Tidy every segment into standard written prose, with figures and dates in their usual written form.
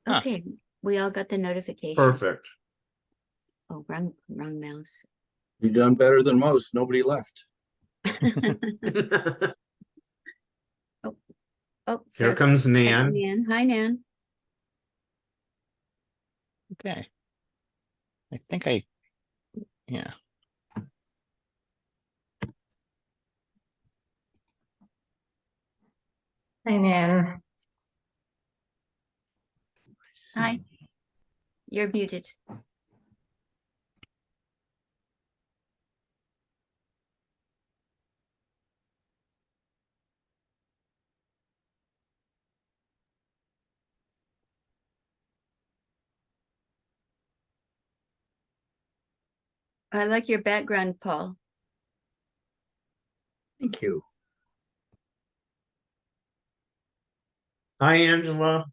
Huh. Okay, we all got the notification. Perfect. Oh, wrong mouse. You've done better than most. Nobody left. Oh, Here comes Nan. Nan. Hi, Nan. Okay. I think yeah. Hi, Nan. Hi. You're muted. I like your background, Paul. Thank you. Hi, Angela.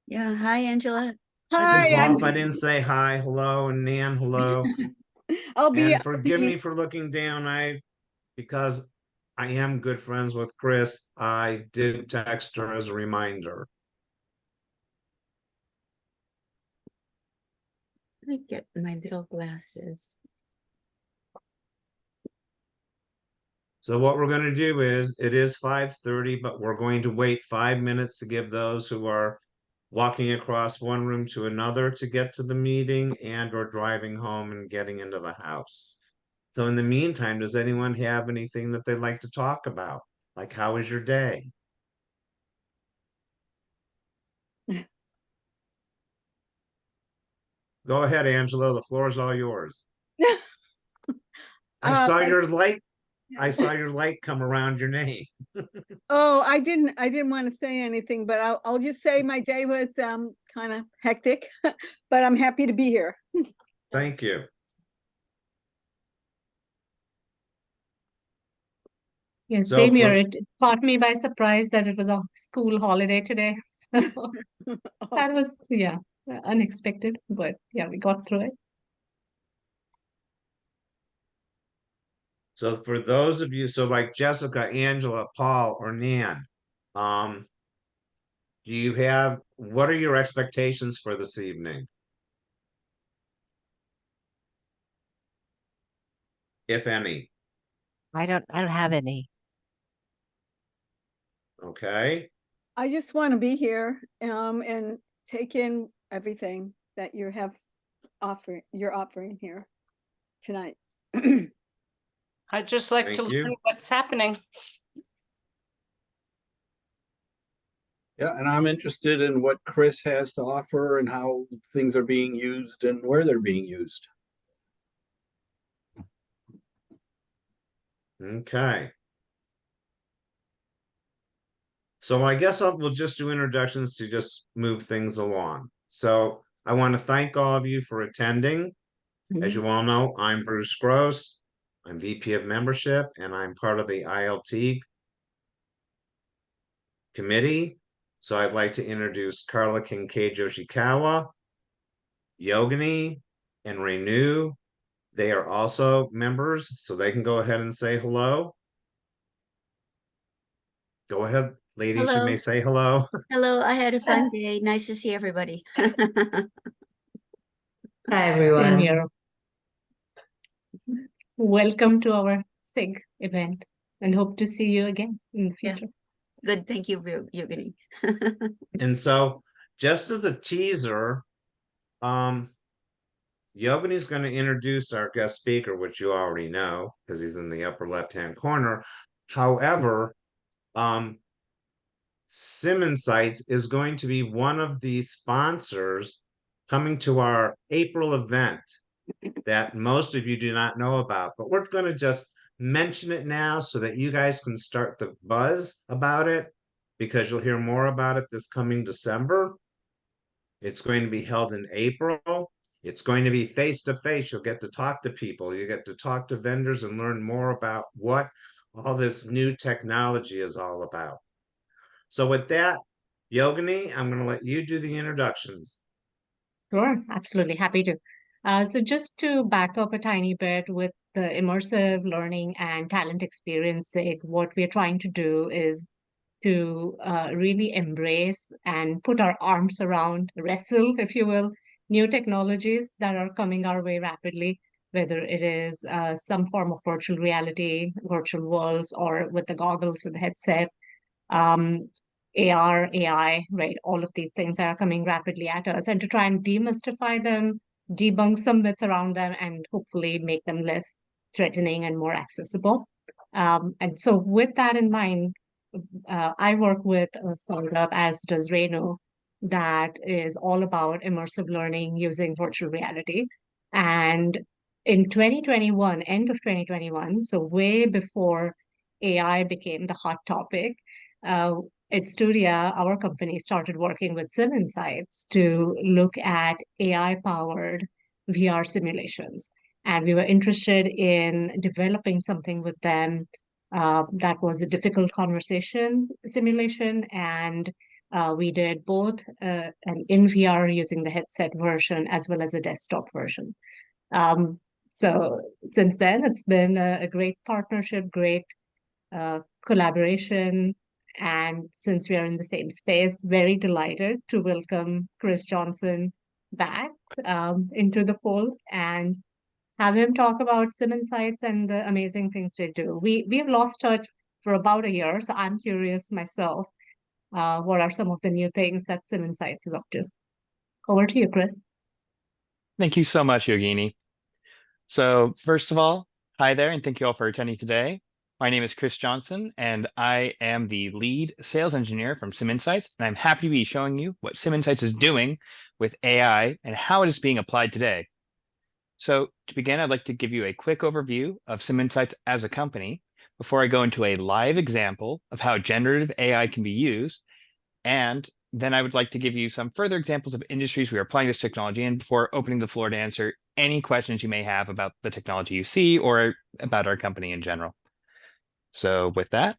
Yeah, hi, Angela. Hi, Paul, if I didn't say hi, hello, and Nan, hello. And forgive me for looking down. Because I am good friends with Chris, I did text her as a reminder. Let me get my little glasses. So what we're going to do is, it is 5:30, but we're going to wait 5 minutes to give those who are walking across one room to another to get to the meeting and or driving home and getting into the house. So in the meantime, does anyone have anything that they'd like to talk about? Like, how was your day? Go ahead, Angela. The floor is all yours. I saw your light. I saw your light come around your name. Oh, I didn't want to say anything, but I'll just say my day was kind of hectic, but I'm happy to be here. Thank you. Yeah, So same here. It caught me by surprise that it was a school holiday today. So that was, yeah, unexpected, but yeah, we got through it. So for those of you, so like Jessica, Angela, Paul, or Nan, what are your expectations for this evening? If any. I don't have any. Okay. I just want to be here and take in everything that you're offering here tonight. I'd just like to learn what's happening. Yeah, and I'm interested in what Chris has to offer and how things are being used and where they're being used. Okay. So I guess we'll just do introductions to just move things along. So I want to thank all of you for attending. As you all know, I'm Bruce Gross. I'm VP of Membership, and I'm part of the ILTE committee. So I'd like to introduce Carla Kincaid Yoshikawa, Yogini, and Renew. They are also members, so they can go ahead and say hello. Go ahead, ladies, Hello. you may say hello. Hello, I had a fun day. Nice to see everybody. Hi, Same everyone. here. Welcome to our SIG event and hope to see you again in the future. Good, thank you, Yogini. And so, just as a teaser, Yogini's going to introduce our guest speaker, which you already know because he's in the upper left-hand corner. However, SimInsights is going to be one of the sponsors coming to our April event that most of you do not know about, but we're going to just mention it now so that you guys can start the buzz about it, because you'll hear more about it this coming December. It's going to be held in April. It's going to be face-to-face. You'll get to talk to people. You get to talk to vendors and learn more about what all this new technology is all about. So with that, Yogini, I'm going to let you do the introductions. Sure, absolutely. Happy to. So just to back up a tiny bit with the immersive learning and talent experience SIG, what we're trying to do is to really embrace and put our arms around, wrestle, if you will, new technologies that are coming our way rapidly, whether it is some form of virtual reality, virtual worlds, or with the goggles, with the headset, AR, AI, right? All of these things that are coming rapidly at us, and to try and demystify them, debunk some myths around them, and hopefully make them less threatening and more accessible. And so with that in mind, I work with a startup, as does Renu, that is all about immersive learning using virtual reality. And in 2021, end of 2021, so way before AI became the hot topic, at Studia, our company started working with SimInsights to look at AI-powered VR simulations. And we were interested in developing something with them that was a difficult conversation simulation, and we did both an in VR using the headset version as well as a desktop version. So since then, it's been a great partnership, great collaboration, and since we are in the same space, very delighted to welcome Chris Johnson back into the fold and have him talk about SimInsights and the amazing things they do. We've lost touch for about a year, so I'm curious myself, what are some of the new things that SimInsights is up to? Over to you, Chris. Thank you so much, Yogini. So first of all, hi there, and thank you all for attending today. My name is Chris Johnson, and I am the lead sales engineer from SimInsights, and I'm happy to be showing you what SimInsights is doing with AI and how it is being applied today. So to begin, I'd like to give you a quick overview of SimInsights as a company before I go into a live example of how generative AI can be used. And then I would like to give you some further examples of industries we are applying this technology in before opening the floor to answer any questions you may have about the technology you see or about our company in general. So with that,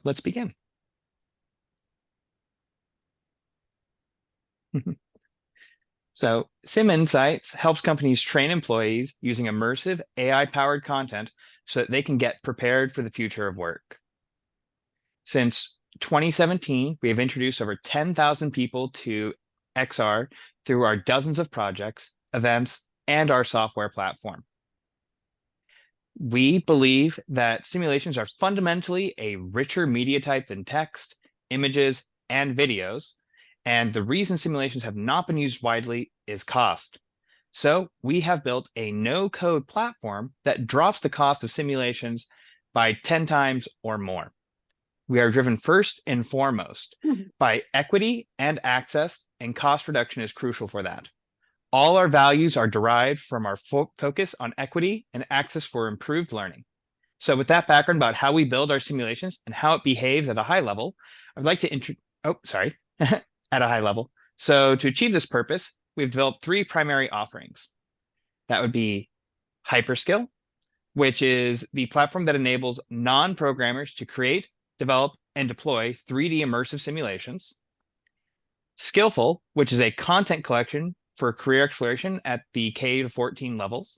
let's begin. So SimInsights helps companies train employees using immersive AI-powered content so that they can get prepared for the future of work. Since 2017, we have introduced over 10,000 people to XR through our dozens of projects, events, and our software platform. We believe that simulations are fundamentally a richer media type than text, images, and videos. And the reason simulations have not been used widely is cost. So we have built a no-code platform that drops the cost of simulations by 10 times or more. We are driven first and foremost by equity and access, and cost reduction is crucial for that. All our values are derived from our focus on equity and access for improved learning. So with that background about how we build our simulations and how it behaves at a high level, I'd like to at a high level. So to achieve this purpose, we've developed three primary offerings. That would be Hyperskill, which is the platform that enables non-programmers to create, develop, and deploy 3D immersive simulations. Skillful, which is a content collection for career exploration at the K to 14 levels.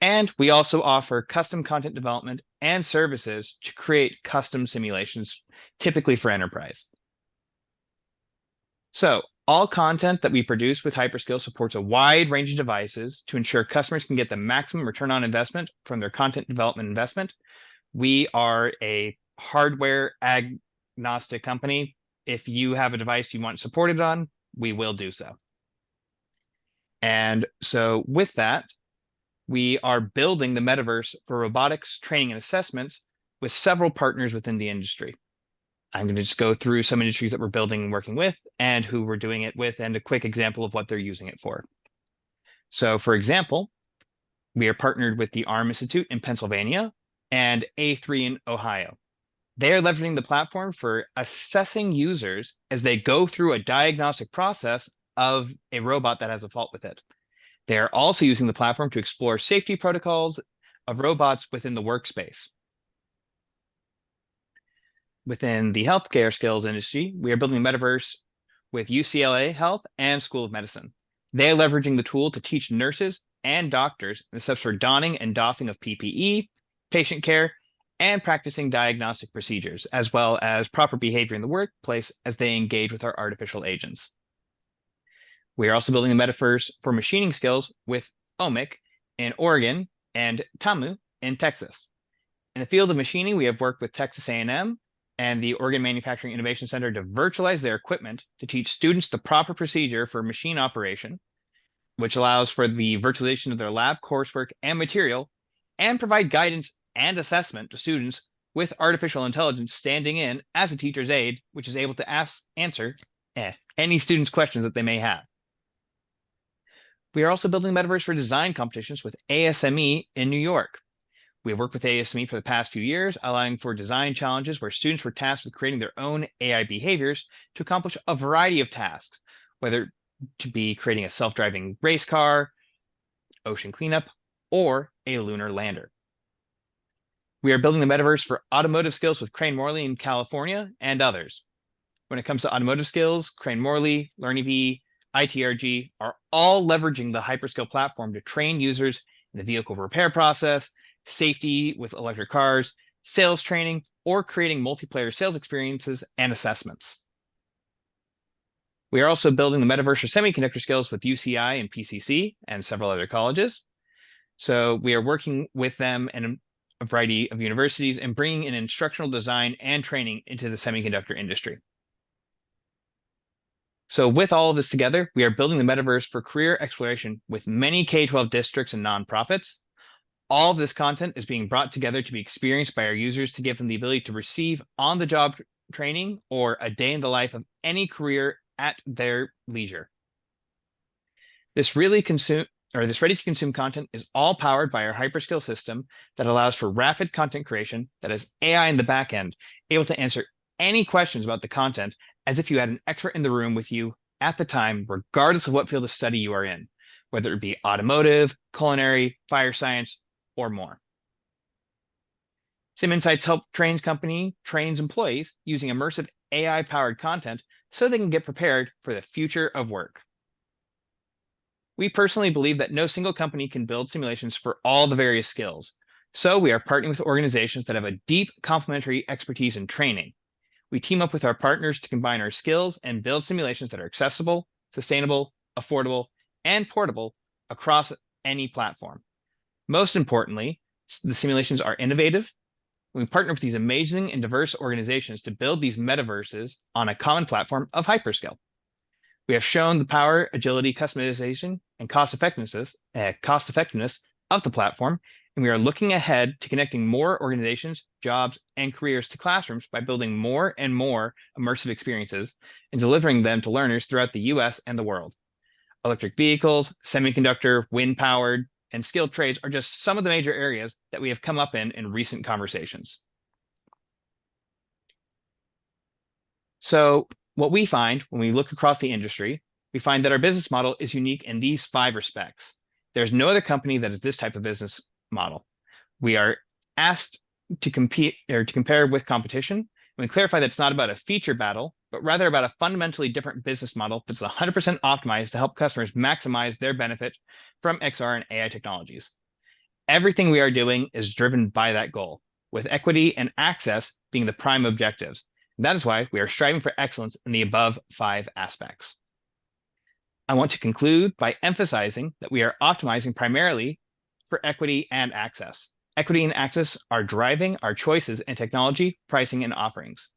And we also offer custom content development and services to create custom simulations, typically for enterprise. So all content that we produce with Hyperskill supports a wide range of devices to ensure customers can get the maximum return on investment from their content development investment. We are a hardware agnostic company. If you have a device you want supported on, we will do so. And so with that, we are building the metaverse for robotics training and assessments with several partners within the industry. I'm going to just go through some industries that we're building and working with and who we're doing it with and a quick example of what they're using it for. So for example, we are partnered with the Arm Institute in Pennsylvania and A3 in Ohio. They are leveraging the platform for assessing users as they go through a diagnostic process of a robot that has a fault with it. They are also using the platform to explore safety protocols of robots within the workspace. Within the healthcare skills industry, we are building a metaverse with UCLA Health and School of Medicine. They are leveraging the tool to teach nurses and doctors the steps for donning and doffing of PPE, patient care, and practicing diagnostic procedures, as well as proper behavior in the workplace as they engage with our artificial agents. We are also building the metaverse for machining skills with OMIC in Oregon and TAMU in Texas. In the field of machining, we have worked with Texas A&M and the Oregon Manufacturing Innovation Center to virtualize their equipment to teach students the proper procedure for machine operation, which allows for the virtualization of their lab coursework and material, and provide guidance and assessment to students with artificial intelligence standing in as a teacher's aide, which is able to answer any student's questions that they may have. We are also building metaverse for design competitions with ASME in New York. We have worked with ASME for the past few years, allowing for design challenges where students were tasked with creating their own AI behaviors to accomplish a variety of tasks, whether to be creating a self-driving race car, ocean cleanup, or a lunar lander. We are building the metaverse for automotive skills with Crane Morley in California and others. When it comes to automotive skills, Crane Morley, LearnyV, ITRG are all leveraging the Hyperscale platform to train users in the vehicle repair process, safety with electric cars, sales training, or creating multiplayer sales experiences and assessments. We are also building the metaverse for semiconductor skills with UCI and PCC and several other colleges. So we are working with them and a variety of universities and bringing in instructional design and training into the semiconductor industry. So with all of this together, we are building the metaverse for career exploration with many K-12 districts and nonprofits. All of this content is being brought together to be experienced by our users to give them the ability to receive on-the-job training or a day in the life of any career at their leisure. This ready-to-consume content is all powered by our hyperscale system that allows for rapid content creation that has AI in the back end, able to answer any questions about the content as if you had an expert in the room with you at the time, regardless of what field of study you are in, whether it be automotive, culinary, fire science, or more. SimInsights trains employees using immersive AI-powered content so they can get prepared for the future of work. We personally believe that no single company can build simulations for all the various skills, so we are partnering with organizations that have a deep complementary expertise in training. We team up with our partners to combine our skills and build simulations that are accessible, sustainable, affordable, and portable across any platform. Most importantly, the simulations are innovative. We partner with these amazing and diverse organizations to build these metaverses on a common platform of hyperscale. We have shown the power, agility, customization, and cost-effectiveness of the platform, and we are looking ahead to connecting more organizations, jobs, and careers to classrooms by building more and more immersive experiences and delivering them to learners throughout the US and the world. Electric vehicles, semiconductor, wind-powered, and skilled trades are just some of the major areas that we have come up in recent conversations. So what we find when we look across the industry, we find that our business model is unique in these 5 respects. There's no other company that is this type of business model. We are asked to compete or to compare with competition. And we clarify that it's not about a feature battle, but rather about a fundamentally different business model that's 100% optimized to help customers maximize their benefit from XR and AI technologies. Everything we are doing is driven by that goal, with equity and access being the prime objectives. And that is why we are striving for excellence in the above 5 aspects. I want to conclude by emphasizing that we are optimizing primarily for equity and access. Equity and access are driving our choices in technology, pricing, and offerings.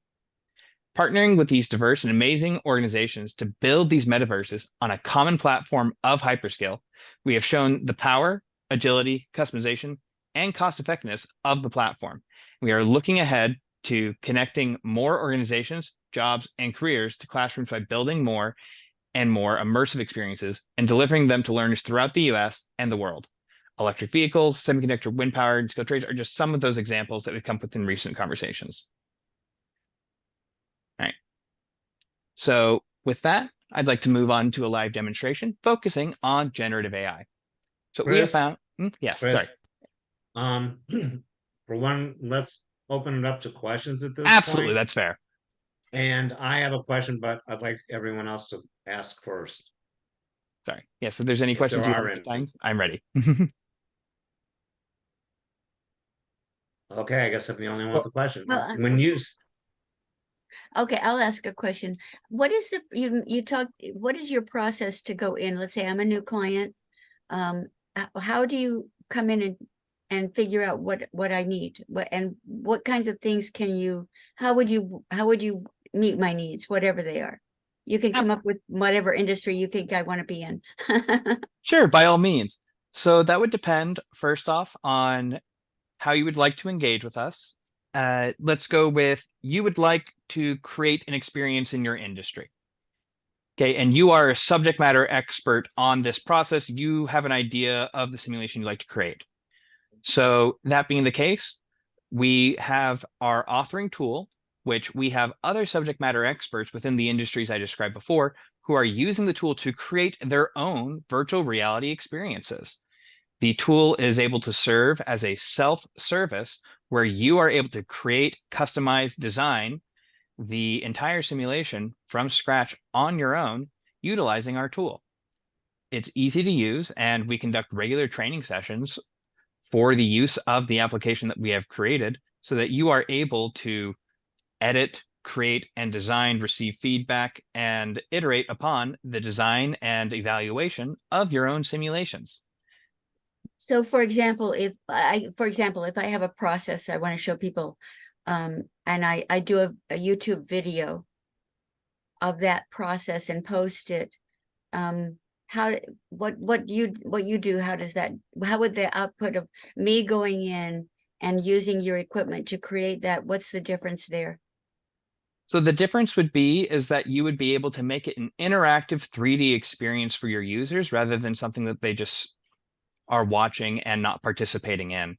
Partnering with these diverse and amazing organizations to build these metaverses on a common platform of hyperscale, we have shown the power, agility, customization, and cost-effectiveness of the platform. We are looking ahead to connecting more organizations, jobs, and careers to classrooms by building more and more immersive experiences and delivering them to learners throughout the US and the world. Electric vehicles, semiconductor, wind-powered, and skilled trades are just some of those examples that we've come with in recent conversations. All right. So with that, I'd like to move on to a live demonstration focusing on generative AI. So we have found, yes, Chris, sorry. For one, let's open it up to questions at this Absolutely, point. that's fair. And I have a question, but I'd like everyone else to ask first. Sorry. Yes, if there's any If questions there you are have at the any. time, I'm ready. Okay, I guess I'm the only one with a question. Well, When you, Okay, I'll ask a question. What is what is your process to go in? Let's say I'm a new client. How do you come in and figure out what I need? What kinds of things how would you meet my needs, whatever they are? You can come up with whatever industry you think I want to be in. Sure, by all means. So that would depend, first off, on how you would like to engage with us. Let's go with you would like to create an experience in your industry. Okay, and you are a subject matter expert on this process. You have an idea of the simulation you'd like to create. So that being the case, we have our authoring tool, which we have other subject matter experts within the industries I described before who are using the tool to create their own virtual reality experiences. The tool is able to serve as a self-service where you are able to create, customize, design the entire simulation from scratch on your own, utilizing our tool. It's easy to use, and we conduct regular training sessions for the use of the application that we have created so that you are able to edit, create, and design, receive feedback, and iterate upon the design and evaluation of your own simulations. So for example, if I have a process I want to show people, and I do a YouTube video of that process and post it, what you do, how would the output of me going in and using your equipment to create that, what's the difference there? So the difference would be is that you would be able to make it an interactive 3D experience for your users rather than something that they just are watching and not participating in.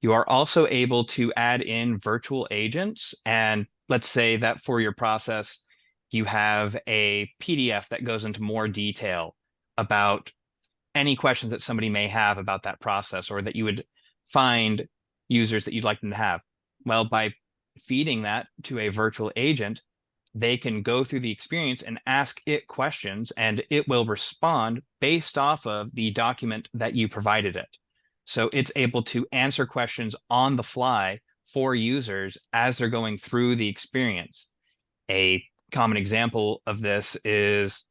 You are also able to add in virtual agents. And let's say that for your process, you have a PDF that goes into more detail about any questions that somebody may have about that process, or that you would find users that you'd like them to have. Well, by feeding that to a virtual agent, they can go through the experience and ask it questions, and it will respond based off of the document that you provided it. So it's able to answer questions on the fly for users as they're going through the experience. A common example of this is,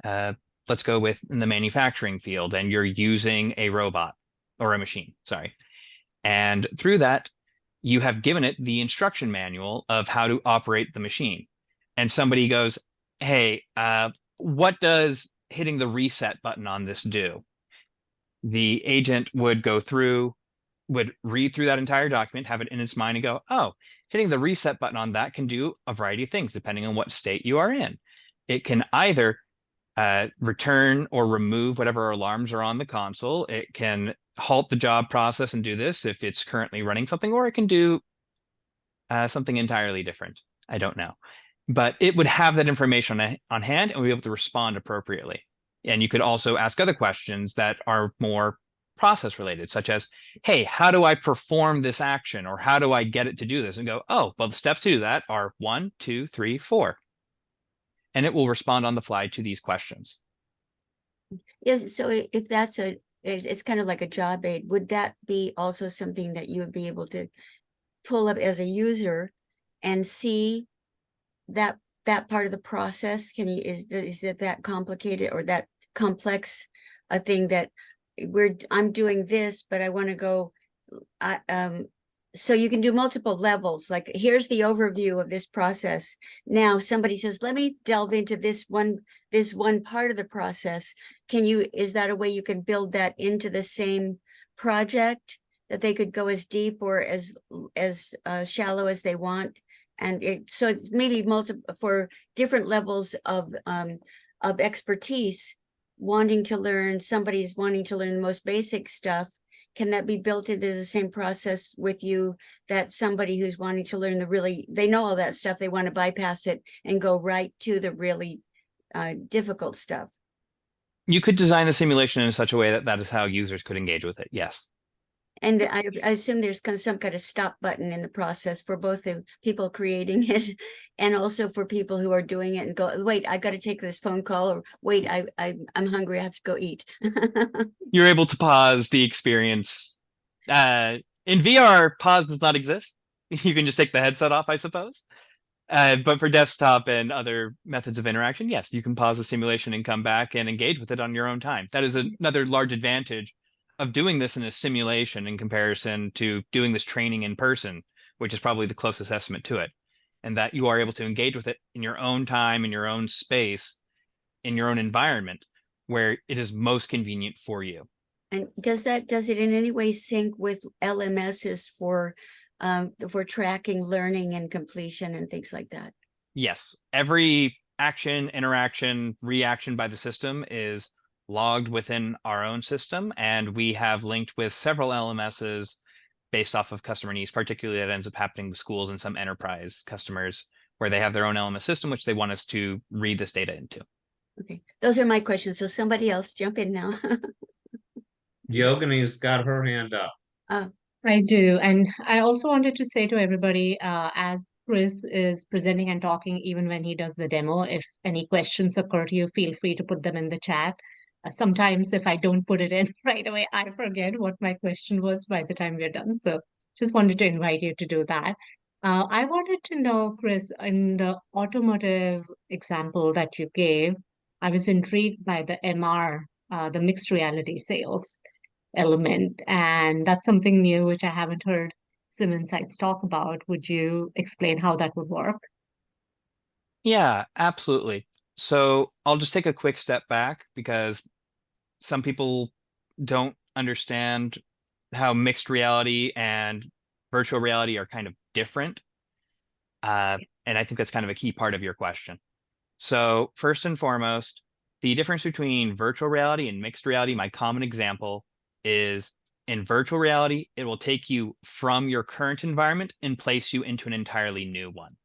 let's go with in the manufacturing field, and you're using a robot or a machine, sorry. And through that, you have given it the instruction manual of how to operate the machine. And somebody goes, hey, what does hitting the reset button on this do? The agent would go through, would read through that entire document, have it in its mind and go, oh, hitting the reset button on that can do a variety of things depending on what state you are in. It can either return or remove whatever alarms are on the console. It can halt the job process and do this if it's currently running something, or it can do something entirely different. I don't know. But it would have that information on hand and be able to respond appropriately. And you could also ask other questions that are more process related, such as, hey, how do I perform this action? Or how do I get it to do this? And go, oh, well, the steps to do that are 1, 2, 3, 4. And it will respond on the fly to these questions. Yes, so if it's kind of like a job aid, would that be also something that you would be able to pull up as a user and see that part of the process? Is it that complicated or that complex a thing that I'm doing this, but I want to go, so you can do multiple levels. Like, here's the overview of this process. Now somebody says, let me delve into this one part of the process. Is that a way you can build that into the same project, that they could go as deep or as shallow as they want? And so it's maybe multiple for different levels of expertise, somebody's wanting to learn the most basic stuff. Can that be built into the same process with you, that somebody who's wanting to learn they know all that stuff, they want to bypass it and go right to the really difficult stuff? You could design the simulation in such a way that is how users could engage with it. Yes. And I assume there's some kind of stop button in the process for both the people creating it and also for people who are doing it and go, wait, I got to take this phone call, or wait, I'm hungry, I have to go eat. You're able to pause the experience In VR, pause does not exist. You can just take the headset off, I suppose. But for desktop and other methods of interaction, yes, you can pause the simulation and come back and engage with it on your own time. That is another large advantage of doing this in a simulation in comparison to doing this training in person, which is probably the closest estimate to it. And that you are able to engage with it in your own time, in your own space, in your own environment, where it is most convenient for you. And does it in any way sync with LMSs for tracking learning and completion and things like that? Yes, every action, interaction, reaction by the system is logged within our own system, and we have linked with several LMSs based off of customer needs. Particularly that ends up happening with schools and some enterprise customers where they have their own LMS system, which they want us to read this data into. Okay, those are my questions. So somebody else jump in now. Yogini's got her hand up. I do. And I also wanted to say to everybody, as Chris is presenting and talking, even when he does the demo, if any questions occur to you, feel free to put them in the chat. Sometimes if I don't put it in right away, I forget what my question was by the time we're done. So just wanted to invite you to do that. I wanted to know, Chris, in the automotive example that you gave, I was intrigued by the MR, the mixed reality sales element. And that's something new, which I haven't heard SimInsights talk about. Would you explain how that would work? Yeah, absolutely. So I'll just take a quick step back because some people don't understand how mixed reality and virtual reality are kind of different. And I think that's kind of a key part of your question. So first and foremost, the difference between virtual reality and mixed reality, my common example is in virtual reality, it will take you from your current environment and place you into an entirely new one.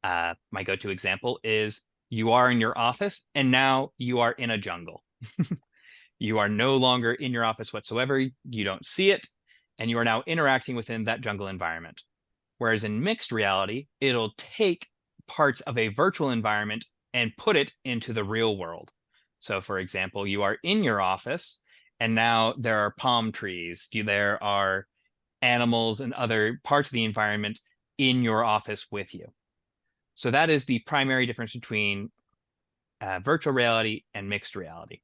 My go-to example is you are in your office and now you are in a jungle. You are no longer in your office whatsoever. You don't see it, and you are now interacting within that jungle environment. Whereas in mixed reality, it'll take parts of a virtual environment and put it into the real world. So for example, you are in your office and now there are palm trees, there are animals and other parts of the environment in your office with you. So that is the primary difference between virtual reality and mixed reality.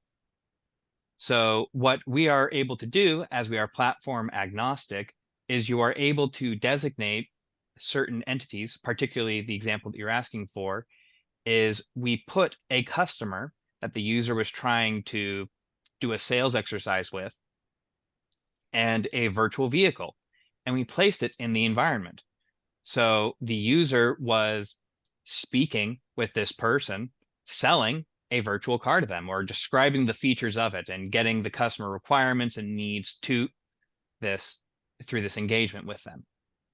So what we are able to do as we are platform agnostic is you are able to designate certain entities, particularly the example that you're asking for, is we put a customer that the user was trying to do a sales exercise with and a virtual vehicle, and we placed it in the environment. So the user was speaking with this person, selling a virtual car to them or describing the features of it and getting the customer requirements and needs to this through this engagement with them.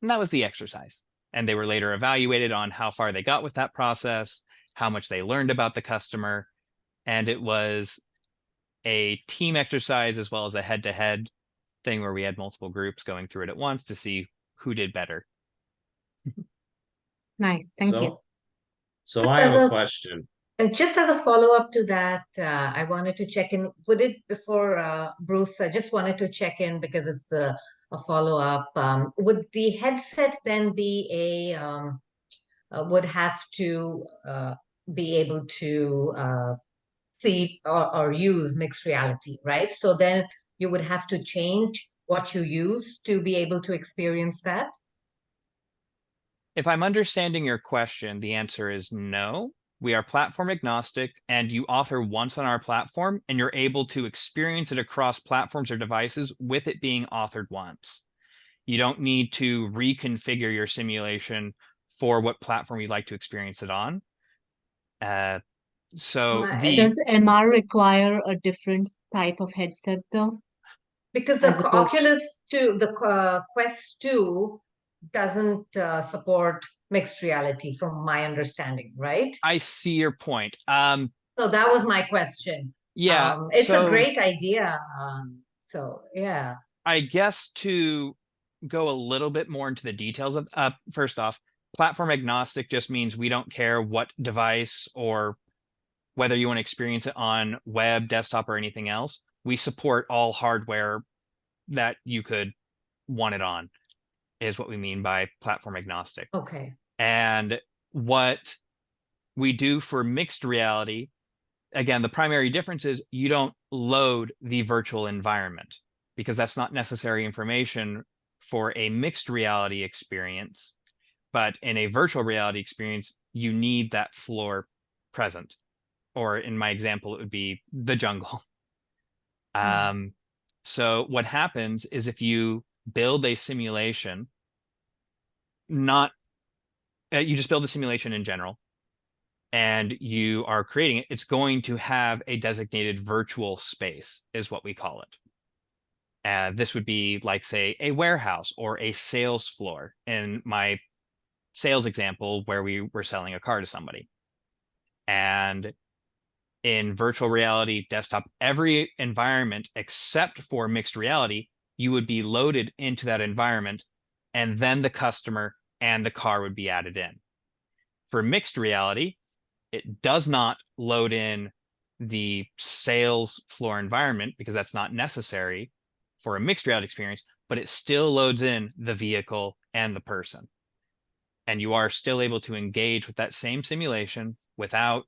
And that was the exercise. And they were later evaluated on how far they got with that process, how much they learned about the customer. And it was a team exercise as well as a head-to-head thing where we had multiple groups going through it at once to see who did better. Nice, thank you. So I have a question. Just as a follow-up to that, I wanted to check in. Before Bruce, I just wanted to check in because it's a follow-up. Would the headset then be would have to be able to see or use mixed reality, right? So then you would have to change what you use to be able to experience that? If I'm understanding your question, the answer is no. We are platform agnostic, and you author once on our platform, and you're able to experience it across platforms or devices with it being authored once. You don't need to reconfigure your simulation for what platform you'd like to experience it on. Does MR require a different type of headset though? Because the Quest 2 doesn't support mixed reality from my understanding, right? I see your point. So that was my question. Yeah. It's a great idea. So yeah. I guess to go a little bit more into the details of first off, platform agnostic just means we don't care what device or whether you want to experience it on web, desktop, or anything else. We support all hardware that you could want it on, is what we mean by platform agnostic. Okay. And what we do for mixed reality, again, the primary difference is you don't load the virtual environment because that's not necessary information for a mixed reality experience. But in a virtual reality experience, you need that floor present. Or in my example, it would be the jungle. So what happens is if you build a simulation, not you just build a simulation in general, and you are creating it, it's going to have a designated virtual space, is what we call it. This would be like, say, a warehouse or a sales floor in my sales example where we were selling a car to somebody. And in virtual reality desktop, every environment except for mixed reality, you would be loaded into that environment, and then the customer and the car would be added in. For mixed reality, it does not load in the sales floor environment because that's not necessary for a mixed reality experience, but it still loads in the vehicle and the person. And you are still able to engage with that same simulation without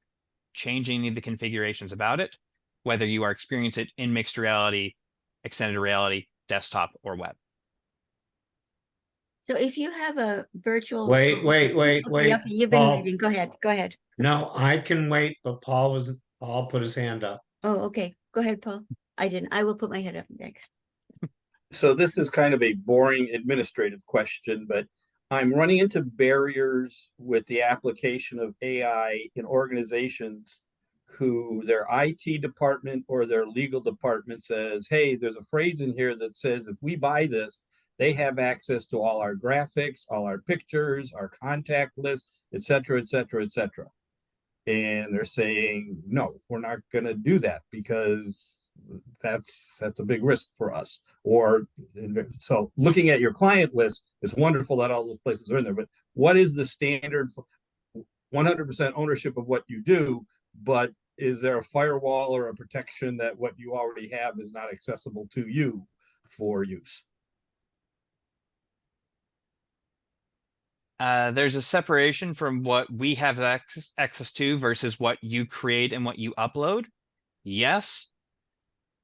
changing any of the configurations about it, whether you are experiencing it in mixed reality, extended reality, desktop, or web. So if you have a virtual. Wait. Okay, you've been Paul. waiting. Go ahead. No, I can wait, but Paul put his hand up. Oh, okay. Go ahead, Paul. I didn't. I will put my head up next. So this is kind of a boring administrative question, but I'm running into barriers with the application of AI in organizations who their IT department or their legal department says, hey, there's a phrase in here that says if we buy this, they have access to all our graphics, all our pictures, our contact list, et cetera, et cetera, et cetera. And they're saying, no, we're not going to do that because that's a big risk for us. Or so looking at your client list, it's wonderful that all those places are in there, but what is the standard for 100% ownership of what you do? But is there a firewall or a protection that what you already have is not accessible to you for use? There's a separation from what we have access to versus what you create and what you upload. Yes.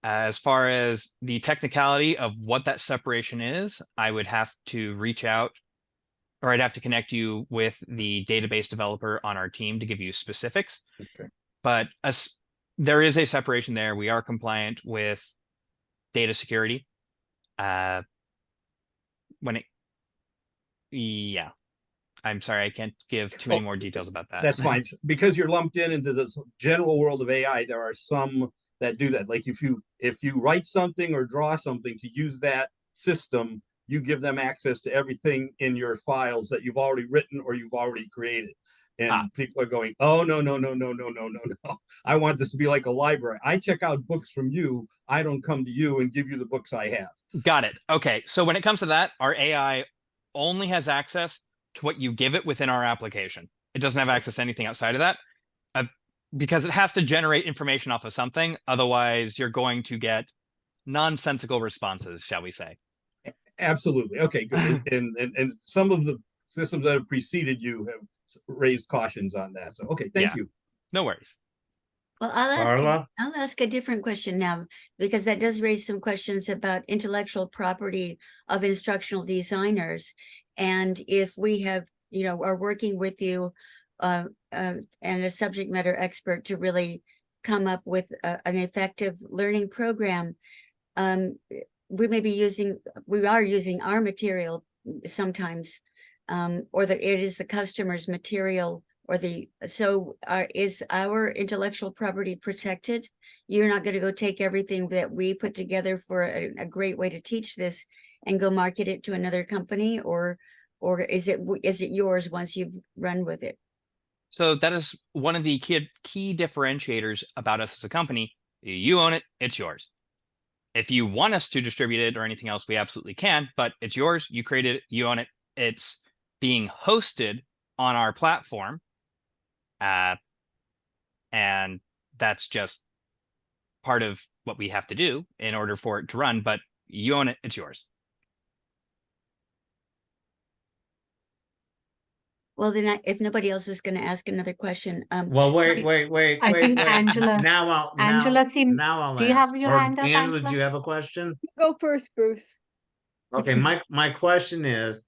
As far as the technicality of what that separation is, I would have to reach out, or I'd have to connect you with the database developer on our team to give you specifics. Okay. But there is a separation there. We are compliant with data security. Yeah. I'm sorry, I can't give too many more details about that. That's fine. Because you're lumped into this general world of AI, there are some that do that. Like if you write something or draw something to use that system, you give them access to everything in your files that you've already written or you've already created. And people are going, oh, no. I want this to be like a library. I check out books from you. I don't come to you and give you the books I have. Got it. Okay. So when it comes to that, our AI only has access to what you give it within our application. It doesn't have access to anything outside of that because it has to generate information off of something. Otherwise, you're going to get nonsensical responses, shall we say. Absolutely. Okay, good. and some of the systems that have preceded you have raised cautions on that. So, okay, thank you. No worries. Well, I'll ask a different question now, because that does raise some questions about intellectual property of instructional designers. And if we have, are working with you and a subject matter expert to really come up with an effective learning program, we are using our material sometimes, or that it is the customer's material. Is our intellectual property protected? You're not going to go take everything that we put together for a great way to teach this and go market it to another company, or is it yours once you've run with it? So that is one of the key differentiators about us as a company. You own it, it's yours. If you want us to distribute it or anything else, we absolutely can, but it's yours. You created it, you own it. It's being hosted on our platform. And that's just part of what we have to do in order for it to run, but you own it, it's yours. Well, then if nobody else is gonna ask another question, Well, my- I think Angela, Now Angela seem, now I'll do you ask. have your Or hand up, Angela, do Angela? you have a question? Go first, Bruce. Okay, my question is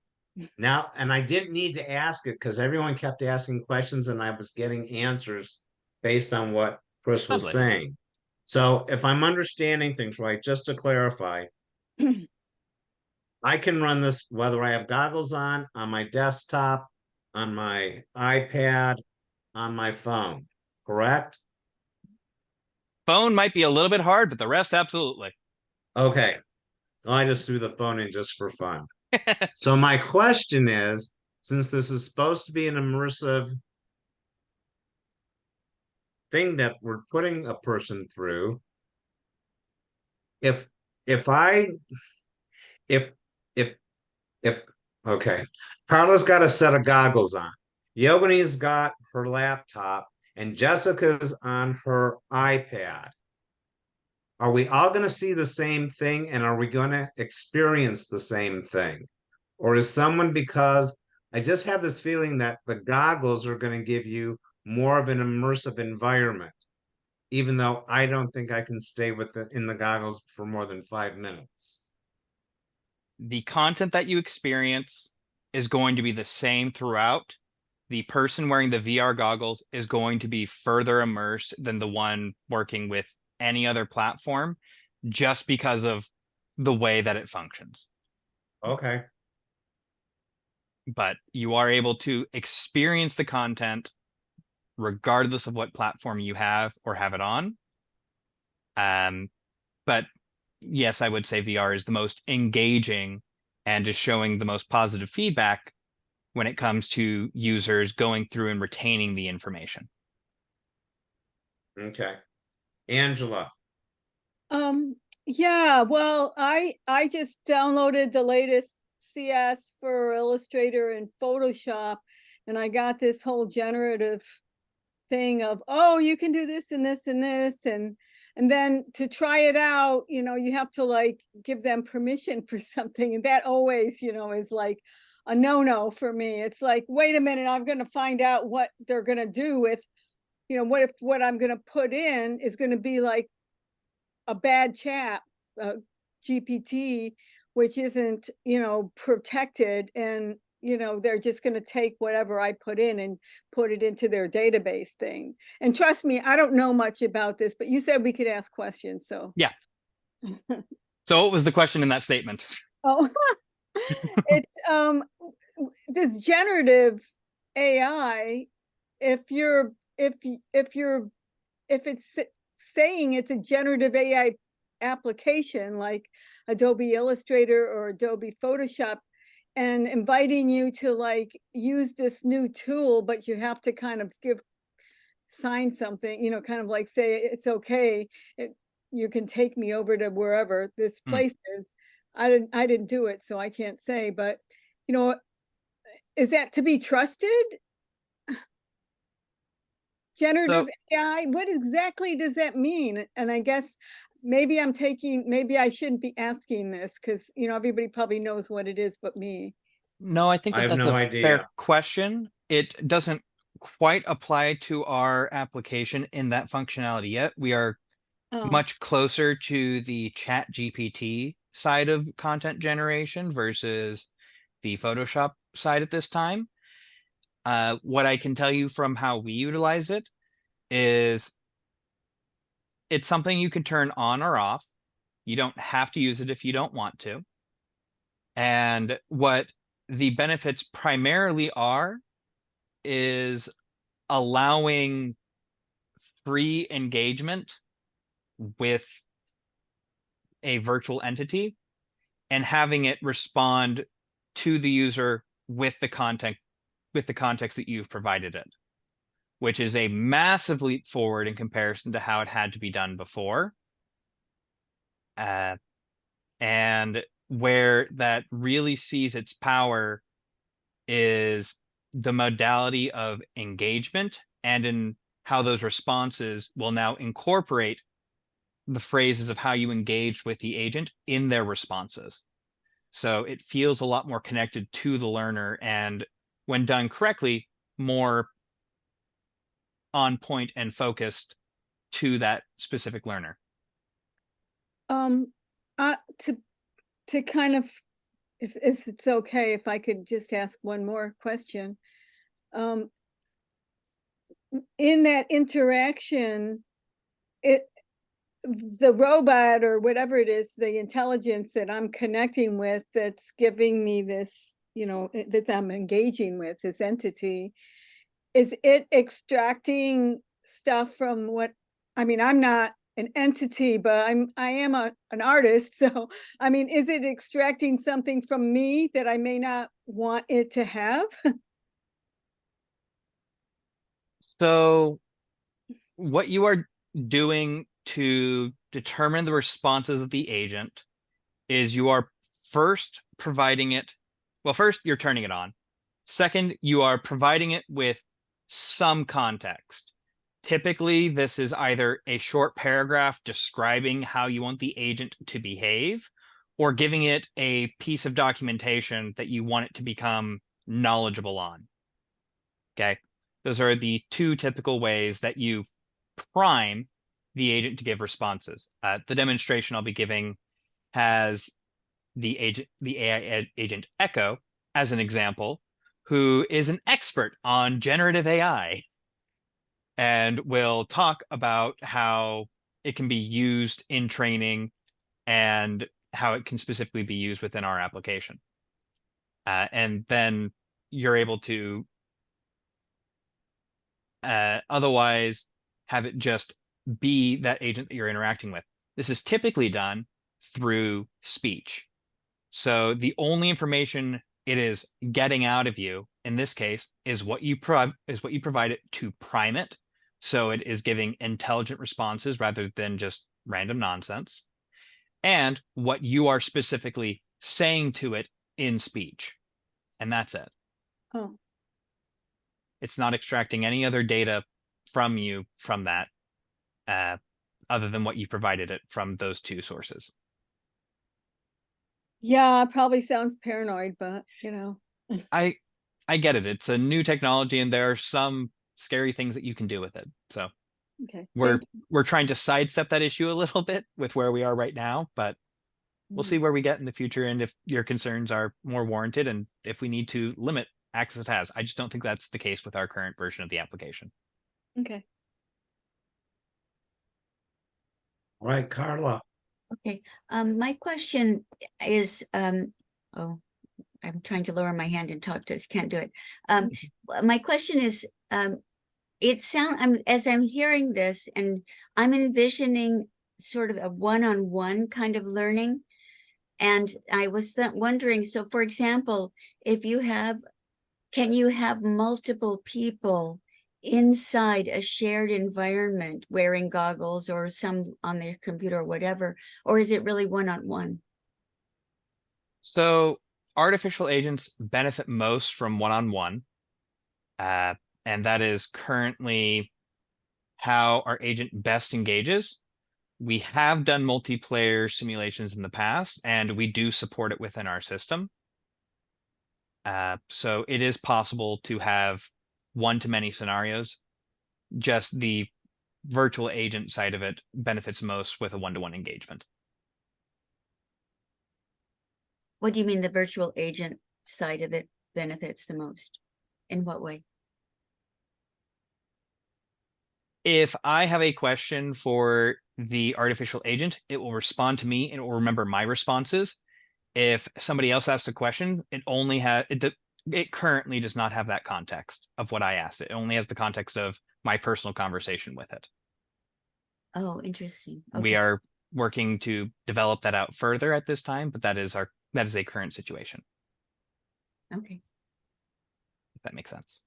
now, and I didn't need to ask it because everyone kept asking questions and I was getting answers based on what Chris was Lovely. saying. So if I'm understanding things right, just to clarify, I can run this whether I have goggles on my desktop, on my iPad, on my phone, correct? Phone might be a little bit hard, but the rest absolutely. Okay. Well, I just threw the phone in just for fun. So my question is, since this is supposed to be an immersive thing that we're putting a person through, if if I if if if okay, Carla's got a set of goggles on, Yogine's got her laptop, and Jessica's on her iPad. Are we all going to see the same thing, and are we going to experience the same thing? Or is someone, because I just have this feeling that the goggles are going to give you more of an immersive environment, even though I don't think I can stay in the goggles for more than 5 minutes. The content that you experience is going to be the same throughout. The person wearing the VR goggles is going to be further immersed than the one working with any other platform, just because of the way that it functions. Okay. But you are able to experience the content regardless of what platform you have or have it on. But yes, I would say VR is the most engaging and is showing the most positive feedback when it comes to users going through and retaining the information. Okay. Angela. Yeah, well, I just downloaded the latest CS for Illustrator and Photoshop, and I got this whole generative thing of, oh, you can do this and this and this, and then to try it out, you have to like give them permission for something, and that always, is like a no-no for me. It's like, wait a minute, I'm gonna find out what they're gonna do with, what if what I'm gonna put in is gonna be like a bad chat, GPT, which isn't, protected, and they're just going to take whatever I put in and put it into their database thing. And trust me, I don't know much about this, but you said we could ask questions, so. Yeah. So what was the question in that statement? Oh, it's this generative AI, if it's saying it's a generative AI application like Adobe Illustrator or Adobe Photoshop, and inviting you to like use this new tool, but you have to kind of sign something, kind of like say it's okay, you can take me over to wherever this place is. I didn't do it, so I can't say, but is that to be trusted? Generative AI, what exactly does that mean? And I guess maybe I shouldn't be asking this because, everybody probably knows what it is but me. No, I think I have that's no a idea. fair question. It doesn't quite apply to our application in that functionality yet. We are much closer to the Chat GPT side of content generation versus the Photoshop side at this time. What I can tell you from how we utilize it is it's something you can turn on or off. You don't have to use it if you don't want to. And what the benefits primarily are is allowing free engagement with a virtual entity and having it respond to the user with the context that you've provided it, which is a massive leap forward in comparison to how it had to be done before. And where that really sees its power is the modality of engagement and in how those responses will now incorporate the phrases of how you engaged with the agent in their responses. So it feels a lot more connected to the learner and when done correctly, more on point and focused to that specific learner. To kind of, if it's okay, if I could just ask one more question. In that interaction, the robot or whatever it is, the intelligence that I'm connecting with, that's giving me this, that I'm engaging with, this entity, is it extracting stuff from what, I'm not an entity, but I am an artist. So, is it extracting something from me that I may not want it to have? So what you are doing to determine the responses of the agent is you are first providing it, well, first you're turning it on. Second, you are providing it with some context. Typically, this is either a short paragraph describing how you want the agent to behave, or giving it a piece of documentation that you want it to become knowledgeable on. Okay, those are the two typical ways that you prime the agent to give responses. The demonstration I'll be giving has the AI agent Echo as an example, who is an expert on generative AI and will talk about how it can be used in training and how it can specifically be used within our application. And then you're able to otherwise have it just be that agent that you're interacting with. This is typically done through speech. So the only information it is getting out of you in this case is what you provide it to prime it. So it is giving intelligent responses rather than just random nonsense, and what you are specifically saying to it in speech. And that's it. Oh, It's not extracting any other data from you from that, other than what you provided it from those two sources. yeah, probably sounds paranoid, but I get it. It's a new technology, and there are some scary things that you can do with it. So okay. we're trying to sidestep that issue a little bit with where we are right now, but we'll see where we get in the future, and if your concerns are more warranted, and if we need to limit access it has. I just don't think that's the case with our current version of the application. Okay. All right, Carla. Okay, my question is, oh, I'm trying to lower my hand and talk to us, can't do it. My question is, as I'm hearing this, and I'm envisioning sort of a one-on-one kind of learning. And I was wondering, so for example, can you have multiple people inside a shared environment wearing goggles, or some on their computer or whatever, or is it really one-on-one? So artificial agents benefit most from one-on-one, and that is currently how our agent best engages. We have done multiplayer simulations in the past, and we do support it within our system. So it is possible to have one-to-many scenarios. Just the virtual agent side of it benefits most with a one-to-one engagement. What do you mean the virtual agent side of it benefits the most? In what way? If I have a question for the artificial agent, it will respond to me and it will remember my responses. If somebody else asks a question, it currently does not have that context of what I asked. It only has the context of my personal conversation with it. Oh, interesting. We Okay. are working to develop that out further at this time, but that is a current situation. Okay. If that makes sense.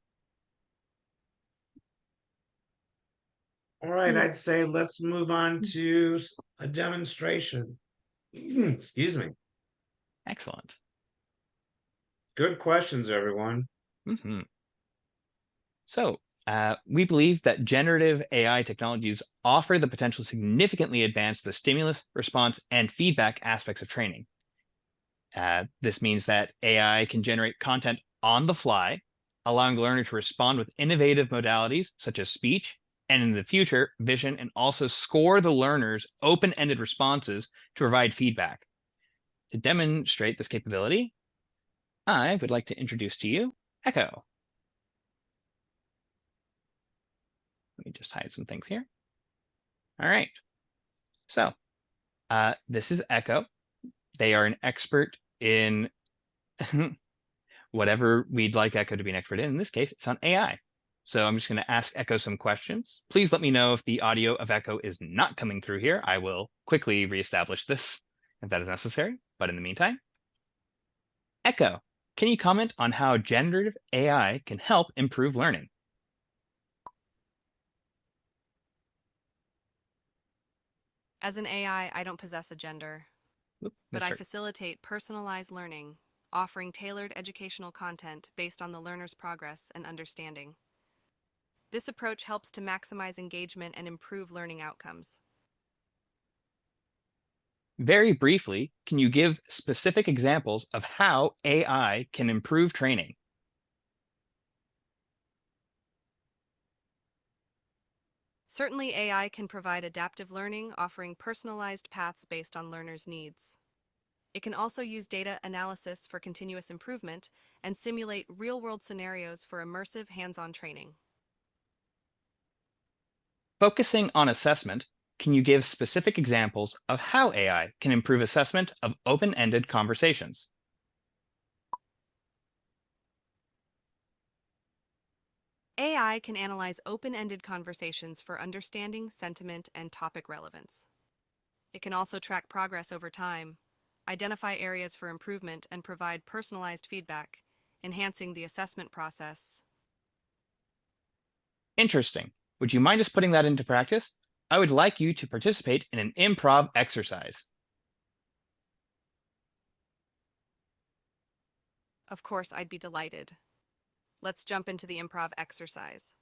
All right, I'd say let's move on to a demonstration. Excuse me. Excellent. Good questions, everyone. So we believe that generative AI technologies offer the potential to significantly advance the stimulus, response, and feedback aspects of training. This means that AI can generate content on the fly allowing the learner to respond with innovative modalities such as speech, and in the future, vision, and also score the learner's open-ended responses to provide feedback. To demonstrate this capability, I would like to introduce to you Echo. Let me just hide some things here. All right. So this is Echo. They are an expert in whatever we'd like Echo to be an expert in. In this case, it's on AI. So I'm just going to ask Echo some questions. Please let me know if the audio of Echo is not coming through here. I will quickly reestablish this if that is necessary. But in the meantime, Echo, can you comment on how generative AI can help improve learning? As an AI, I don't possess a gender, but I facilitate personalized learning, offering tailored educational content based on the learner's progress and understanding. This approach helps to maximize engagement and improve learning outcomes. Very briefly, can you give specific examples of how AI can improve training? Certainly, AI can provide adaptive learning, offering personalized paths based on learners' needs. It can also use data analysis for continuous improvement and simulate real-world scenarios for immersive hands-on training. Focusing on assessment, can you give specific examples of how AI can improve assessment of open-ended conversations? AI can analyze open-ended conversations for understanding, sentiment, and topic relevance. It can also track progress over time, identify areas for improvement, and provide personalized feedback, enhancing the assessment process. Interesting. Would you mind just putting that into practice? I would like you to participate in an improv exercise. Of course, I'd be delighted. Let's jump into the improv exercise.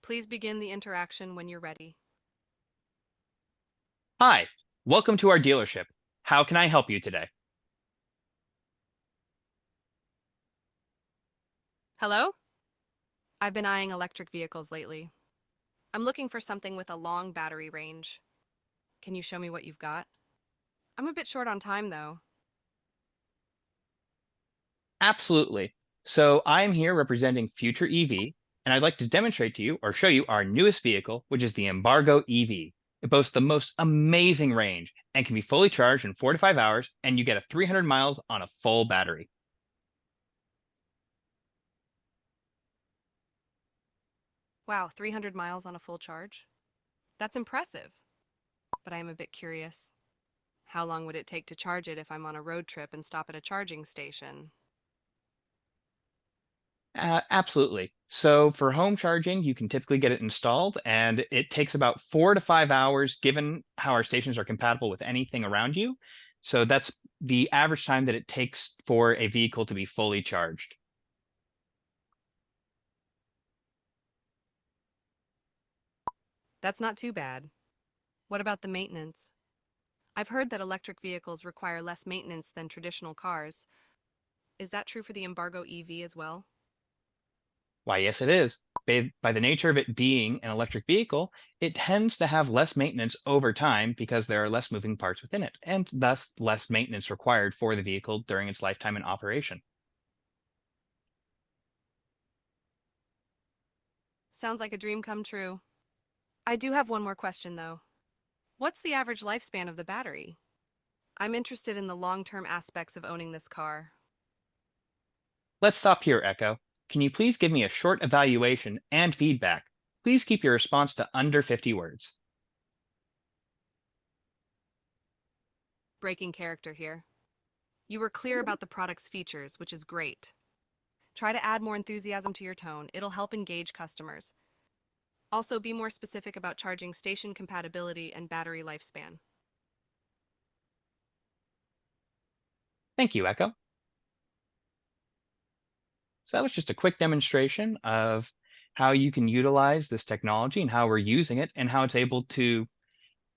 Please begin the interaction when you're ready. Hi, welcome to our dealership. How can I help you today? Hello? I've been eyeing electric vehicles lately. I'm looking for something with a long battery range. Can you show me what you've got? I'm a bit short on time, though. Absolutely. So I'm here representing Future EV, and I'd like to demonstrate to you or show you our newest vehicle, which is the Embargo EV. It boasts the most amazing range and can be fully charged in 4 to 5 hours, and you get a 300 miles on a full battery. Wow, 300 miles on a full charge? That's impressive. But I am a bit curious. How long would it take to charge it if I'm on a road trip and stop at a charging station? Absolutely. So for home charging, you can typically get it installed, and it takes about 4 to 5 hours, given how our stations are compatible with anything around you. So that's the average time that it takes for a vehicle to be fully charged. That's not too bad. What about the maintenance? I've heard that electric vehicles require less maintenance than traditional cars. Is that true for the Embargo EV as well? Why, yes, it is. By the nature of it being an electric vehicle, it tends to have less maintenance over time because there are less moving parts within it, and thus less maintenance required for the vehicle during its lifetime in operation. Sounds like a dream come true. I do have one more question, though. What's the average lifespan of the battery? I'm interested in the long-term aspects of owning this car. Let's stop here, Echo. Can you please give me a short evaluation and feedback? Please keep your response to under 50 words. Breaking character here. You were clear about the product's features, which is great. Try to add more enthusiasm to your tone. It'll help engage customers. Also, be more specific about charging station compatibility and battery lifespan. Thank you, Echo. So that was just a quick demonstration of how you can utilize this technology and how we're using it and how it's able to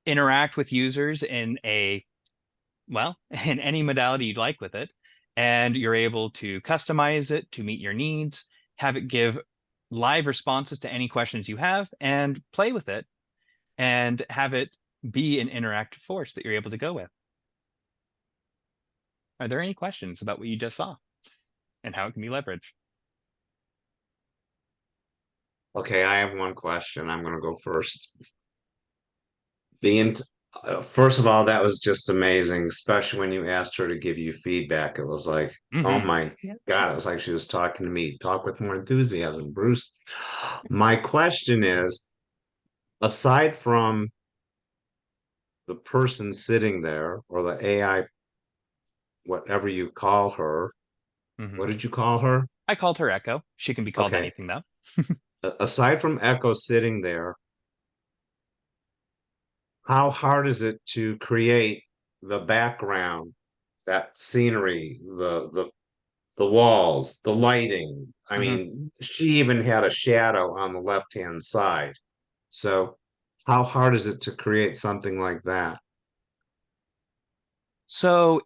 interact with users in in any modality you'd like with it. And you're able to customize it to meet your needs have it give live responses to any questions you have, and play with it, and have it be an interactive force that you're able to go with. Are there any questions about what you just saw and how it can be leveraged? Okay, I have one question. I'm going to go first. First of all, that was just amazing, especially when you asked her to give you feedback. It was like, oh my God, it was like she was talking to me. Talk with more enthusiasm, Bruce. My question is, aside from the person sitting there or the AI, whatever you call her, what did you call her? I called her Echo. She can be called Okay. anything, though. Aside from Echo sitting there, how hard is it to create the background, that scenery, the walls, the lighting? I mean, she even had a shadow on the left-hand side. So how hard is it to create something like that? So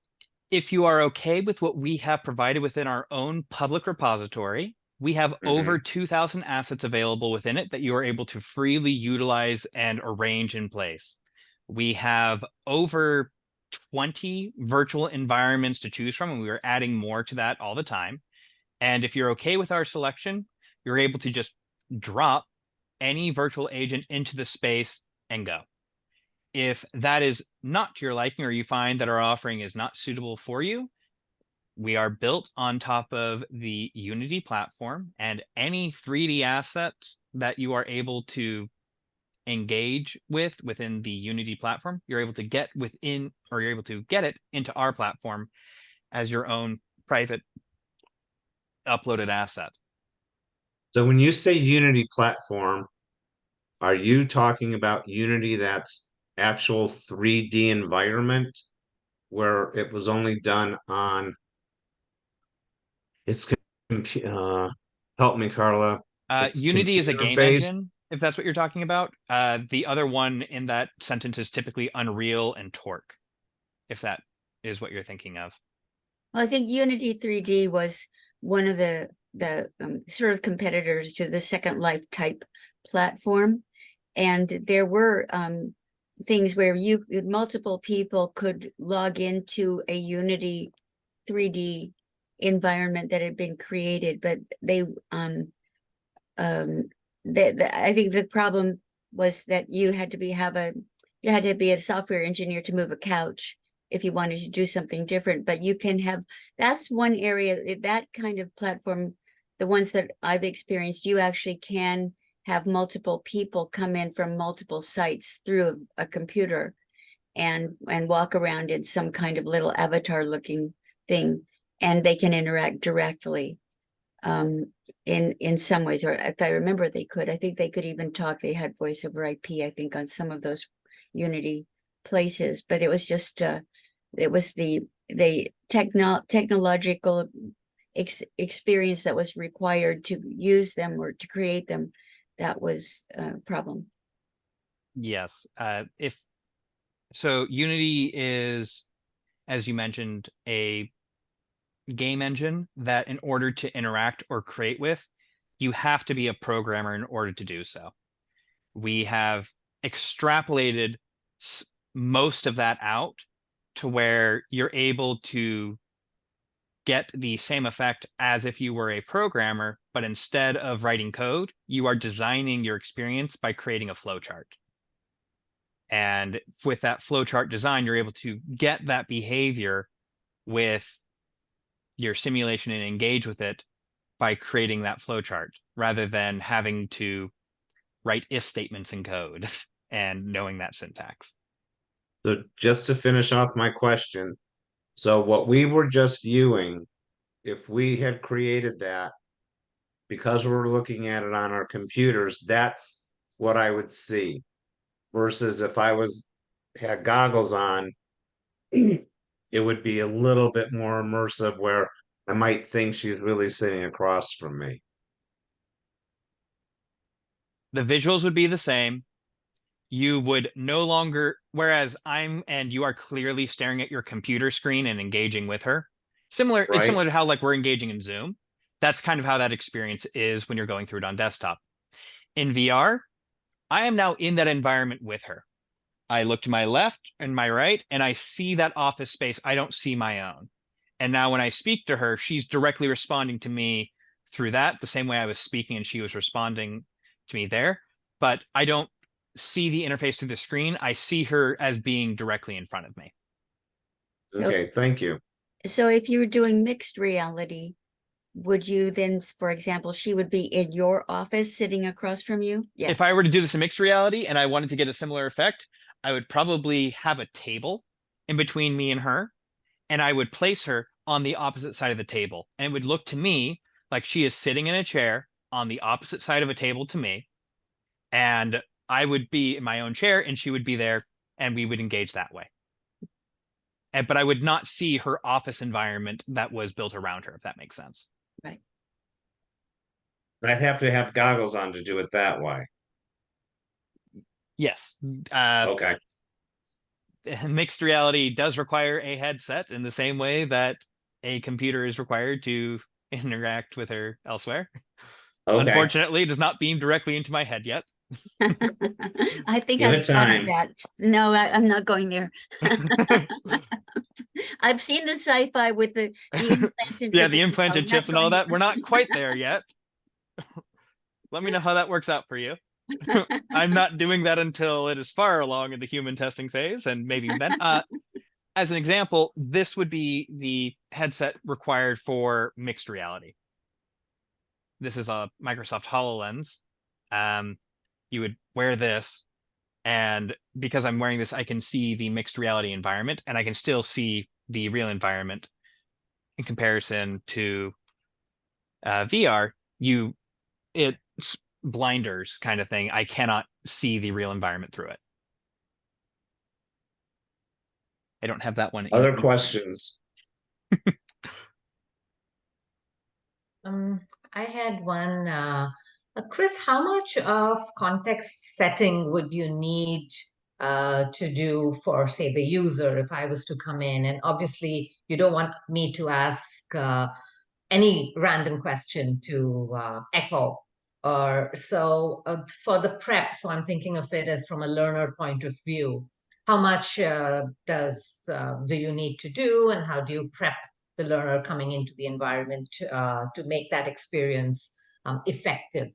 if you are okay with what we have provided within our own public repository, we have over 2,000 assets available within it that you are able to freely utilize and arrange in place. We have over 20 virtual environments to choose from, and we are adding more to that all the time. And if you're okay with our selection, you're able to just drop any virtual agent into the space and go. If that is not to your liking, or you find that our offering is not suitable for you, we are built on top of the Unity platform, and any 3D assets that you are able to engage with within the Unity platform, you're able to get within, or you're able to get it into our platform as your own private uploaded asset. So when you say Unity platform, are you talking about Unity that's actual 3D environment where it was only done on it's help me, Carla. It's Unity is a game computer-based? engine, if that's what you're talking about. The other one in that sentence is typically Unreal and Torque, if that is what you're thinking of. Well, I think Unity 3D was one of the sort of competitors to the Second Life type platform, and there were things where multiple people could log into a Unity 3D environment that had been created, but they I think the problem was that you had to be a software engineer to move a couch if you wanted to do something different. But you can have, that's one area, that kind of platform, the ones that I've experienced, you actually can have multiple people come in from multiple sites through a computer and walk around in some kind of little avatar looking thing, and they can interact directly in some ways, or if I remember, they could. I think they could even talk. They had voice over IP, I think, on some of those Unity places, but it was just it was the technological experience that was required to use them or to create them that was a problem. Yes. So Unity is, as you mentioned, a game engine that in order to interact or create with, you have to be a programmer in order to do so. We have extrapolated most of that out to where you're able to get the same effect as if you were a programmer, but instead of writing code, you are designing your experience by creating a flowchart. And with that flowchart design, you're able to get that behavior with your simulation and engage with it by creating that flowchart, rather than having to write if statements in code and knowing that syntax. So just to finish off my question, so what we were just viewing, if we had created that, because we're looking at it on our computers, that's what I would see. Versus if I had goggles on, it would be a little bit more immersive where I might think she's really sitting across from me. The visuals would be the same. You would no longer, whereas you are clearly staring at your computer screen and engaging with her. It's similar to how like we're engaging in Zoom. That's kind of how that experience is when you're going through it on desktop. In VR, I am now in that environment with her. I look to my left and my right, and I see that office space. I don't see my own. And now when I speak to her, she's directly responding to me through that, the same way I was speaking and she was responding to me there. But I don't see the interface through the screen. I see her as being directly in front of me. Okay, thank you. So if you were doing mixed reality, would you then, for example, she would be in your office sitting across from you? Yes. If I were to do this in mixed reality and I wanted to get a similar effect, I would probably have a table in between me and her, and I would place her on the opposite side of the table. And it would look to me like she is sitting in a chair on the opposite side of a table to me. And I would be in my own chair and she would be there, and we would engage that way. But I would not see her office environment that was built around her, if that makes sense. Right. I'd have to have goggles on to do it that way. Yes. Okay. Mixed reality does require a headset in the same way that a computer is required to interact with her elsewhere. Okay. Unfortunately, it does not beam directly into my head yet. I think Give I've it thought of time. that. No, I'm not going there. I've seen the sci-fi with the implants and Yeah, the implanted chips and all that. We're not quite there there. yet. Let me know how that works out for you. I'm not doing that until it is far along in the human testing phase, and maybe then. As an example, this would be the headset required for mixed reality. This is a Microsoft HoloLens. You would wear this, and because I'm wearing this, I can see the mixed reality environment, and I can still see the real environment in comparison to VR. It's blinders kind of thing. I cannot see the real environment through it. I don't have that one. Other questions? I had one. Chris, how much of context setting would you need to do for, say, the user if I was to come in? And obviously, you don't want me to ask any random question to echo. Or so for the prep, so I'm thinking of it as from a learner point of view. How much do you need to do, and how do you prep the learner coming into the environment to make that experience effective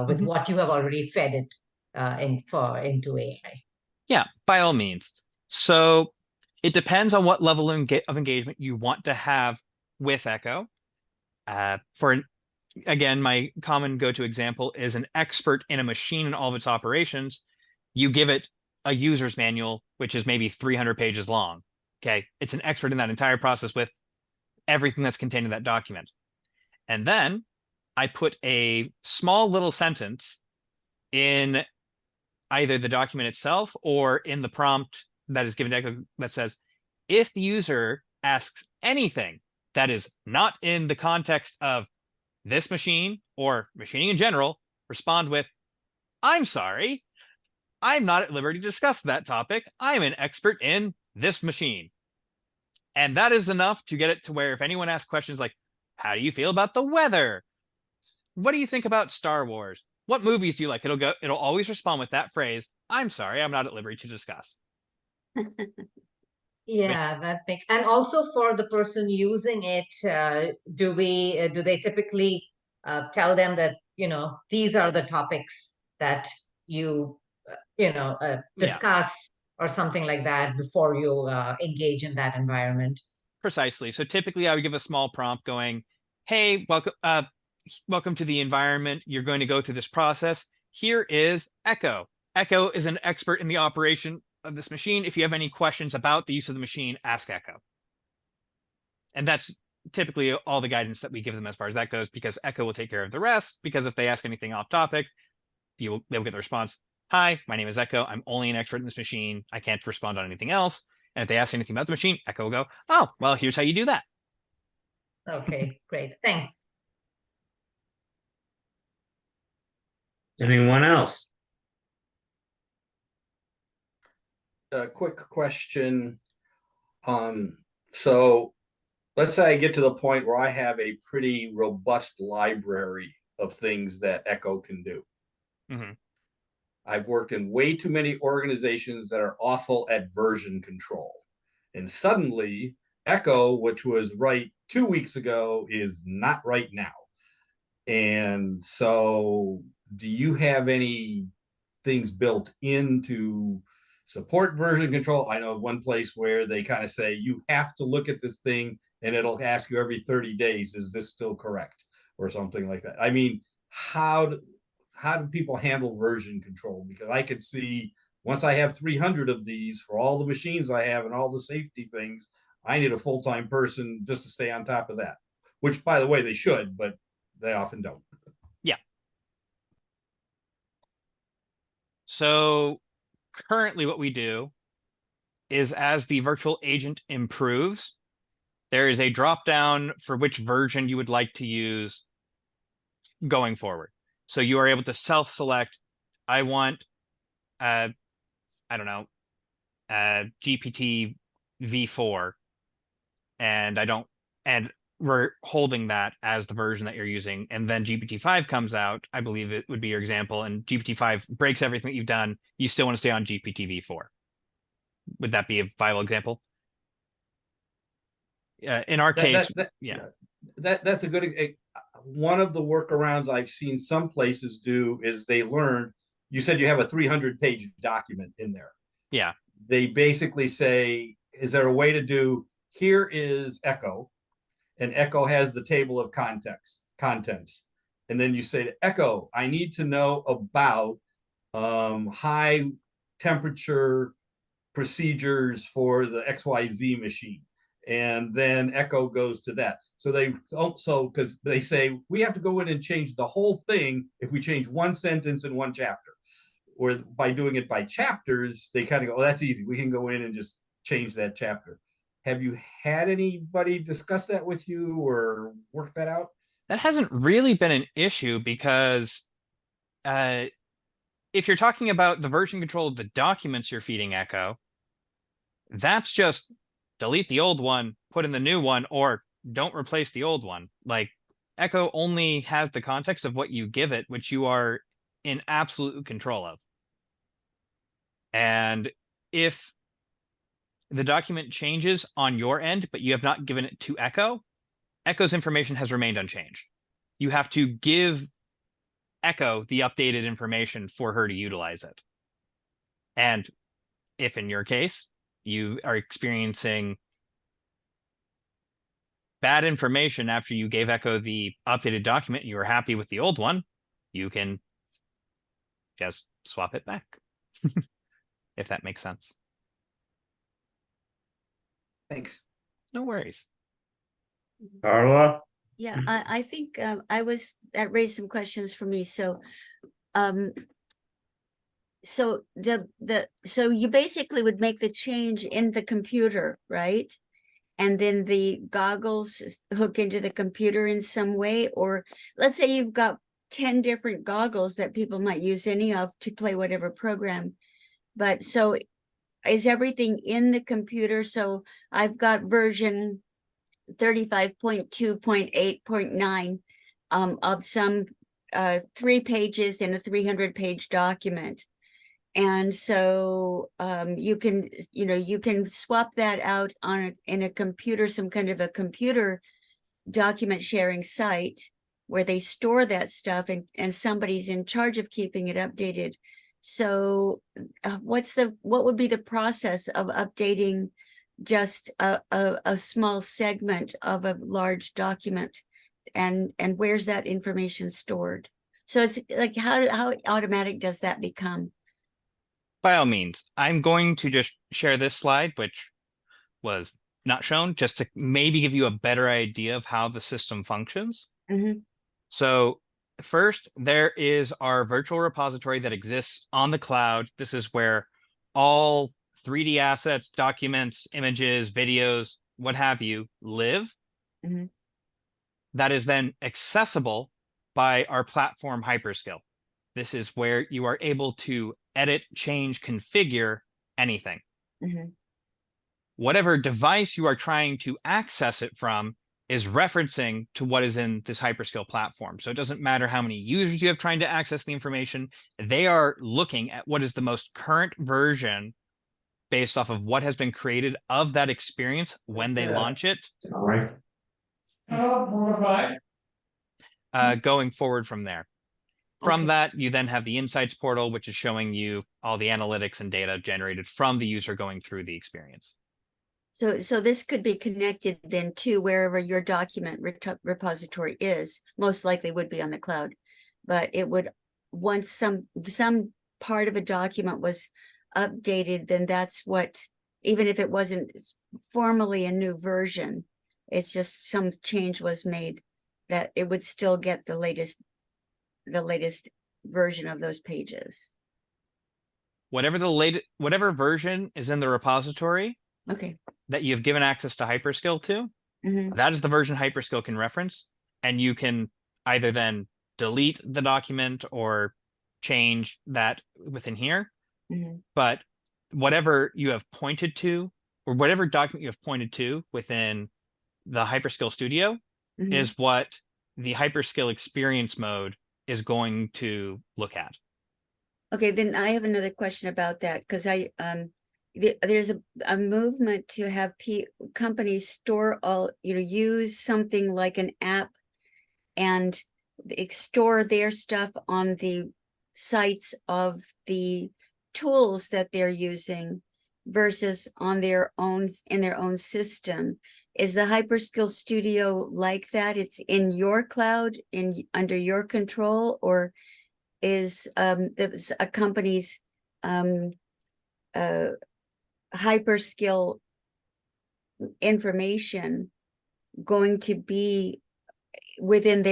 with what you have already fed it into AI? Yeah, by all means. So it depends on what level of engagement you want to have with Echo. Again, my common go-to example is an expert in a machine and all of its operations. You give it a user's manual, which is maybe 300 pages long. Okay, it's an expert in that entire process with everything that's contained in that document. And then I put a small little sentence in either the document itself or in the prompt that is given to Echo that says, if the user asks anything that is not in the context of this machine or machining in general, respond with, I'm sorry, I'm not at liberty to discuss that topic. I'm an expert in this machine. And that is enough to get it to where if anyone asks questions like, how do you feel about the weather? What do you think about Star Wars? What movies do you like? It'll always respond with that phrase, I'm sorry, I'm not at liberty to discuss. Yeah, that makes, and also for the person using it, do they typically tell them that, these are the topics that you discuss or something like that before you engage in that environment? Precisely. So typically I would give a small prompt going, hey, welcome to the environment. You're going to go through this process. Here is Echo. Echo is an expert in the operation of this machine. If you have any questions about the use of the machine, ask Echo. And that's typically all the guidance that we give them as far as that goes, because Echo will take care of the rest, because if they ask anything off topic, they'll get the response, hi, my name is Echo. I'm only an expert in this machine. I can't respond on anything else. And if they ask anything about the machine, Echo will go, oh, well, here's how you do that. Okay, great. Thanks. Anyone else? A quick question. So let's say I get to the point where I have a pretty robust library of things that Echo can do. Mm-hmm. I've worked in way too many organizations that are awful at version control. And suddenly, Echo, which was right 2 weeks ago, is not right now. And so, do you have any things built into support version control? I know of one place where they kind of say you have to look at this thing and it'll ask you every 30 days, is this still correct? Or something like that. I mean, how do people handle version control? Because I could see once I have 300 of these for all the machines I have and all the safety things, I need a full-time person just to stay on top of that, which by the way, they should, but they often don't. Yeah. So currently what we do is as the virtual agent improves, there is a drop down for which version you would like to use going forward. So you are able to self-select, I want, I don't know, GPT v4, and we're holding that as the version that you're using. And then GPT-5 comes out, I believe it would be your example, and GPT-5 breaks everything that you've done. You still want to stay on GPT v4. Would that be a viable example? In our case, yeah. That's a good, one of the workarounds I've seen some places do is they learn, you said you have a 300-page document in there. Yeah. They basically say, is there a way to do, here is Echo, and Echo has the table of contents. And then you say to Echo, I need to know about high temperature procedures for the XYZ machine. And then Echo goes to that. So they also, because they say we have to go in and change the whole thing if we change one sentence in one chapter. Or by doing it by chapters, they kind of go, oh, that's easy. We can go in and just change that chapter. Have you had anybody discuss that with you or work that out? That hasn't really been an issue because if you're talking about the version control of the documents you're feeding Echo, that's just delete the old one, put in the new one, or don't replace the old one. Like, Echo only has the context of what you give it, which you are in absolute control of. And if the document changes on your end, but you have not given it to Echo, Echo's information has remained unchanged. You have to give Echo the updated information for her to utilize it. And if in your case, you are experiencing bad information after you gave Echo the updated document and you were happy with the old one, you can just swap it back. If that makes sense. Thanks. No worries. Carla? Yeah, I think that raised some questions for me. So so so you basically would make the change in the computer, right? And then the goggles hook into the computer in some way, or let's say you've got 10 different goggles that people might use any of to play whatever program. But so is everything in the computer? So I've got version 35.2.8.9 of some 3 pages in a 300-page document. And so you can swap that out in a computer, some kind of a computer document sharing site where they store that stuff, and somebody's in charge of keeping it updated. So what would be the process of updating just a small segment of a large document, and where's that information stored? So it's like, how automatic does that become? By all means, I'm going to just share this slide, which was not shown, just to maybe give you a better idea of how the system functions. Mm-hmm. So first, there is our virtual repository that exists on the cloud. This is where all 3D assets, documents, images, videos, what have you, live. Mm-hmm. That is then accessible by our platform hyperskill. This is where you are able to edit, change, configure anything. Mm-hmm. whatever device you are trying to access it from is referencing to what is in this hyperskill platform. So it doesn't matter how many users you have trying to access the information. They are looking at what is the most current version based off of what has been created of that experience when they launch it. All right. Going forward from there. From Okay. that, you then have the Insights portal, which is showing you all the analytics and data generated from the user going through the experience. So this could be connected then to wherever your document repository is, most likely would be on the cloud. But it would, once some part of a document was updated, then that's what, even if it wasn't formally a new version, it's just some change was made, that it would still get the latest version of those pages. Whatever version is in the repository Okay. that you've given access to Hyperskill to, that is the version Hyperskill can reference, and you can either then delete the document or change that within here. But whatever you have pointed to, or whatever document you have pointed to within the Hyperskill Studio is what the Hyperskill experience mode is going to look at. Okay, then I have another question about that, because there's a movement to have companies store all, use something like an app and store their stuff on the sites of the tools that they're using versus on their own, in their own system. Is the Hyperskill Studio like that? It's in your cloud, under your control, or is a company's Hyperskill information going to be within,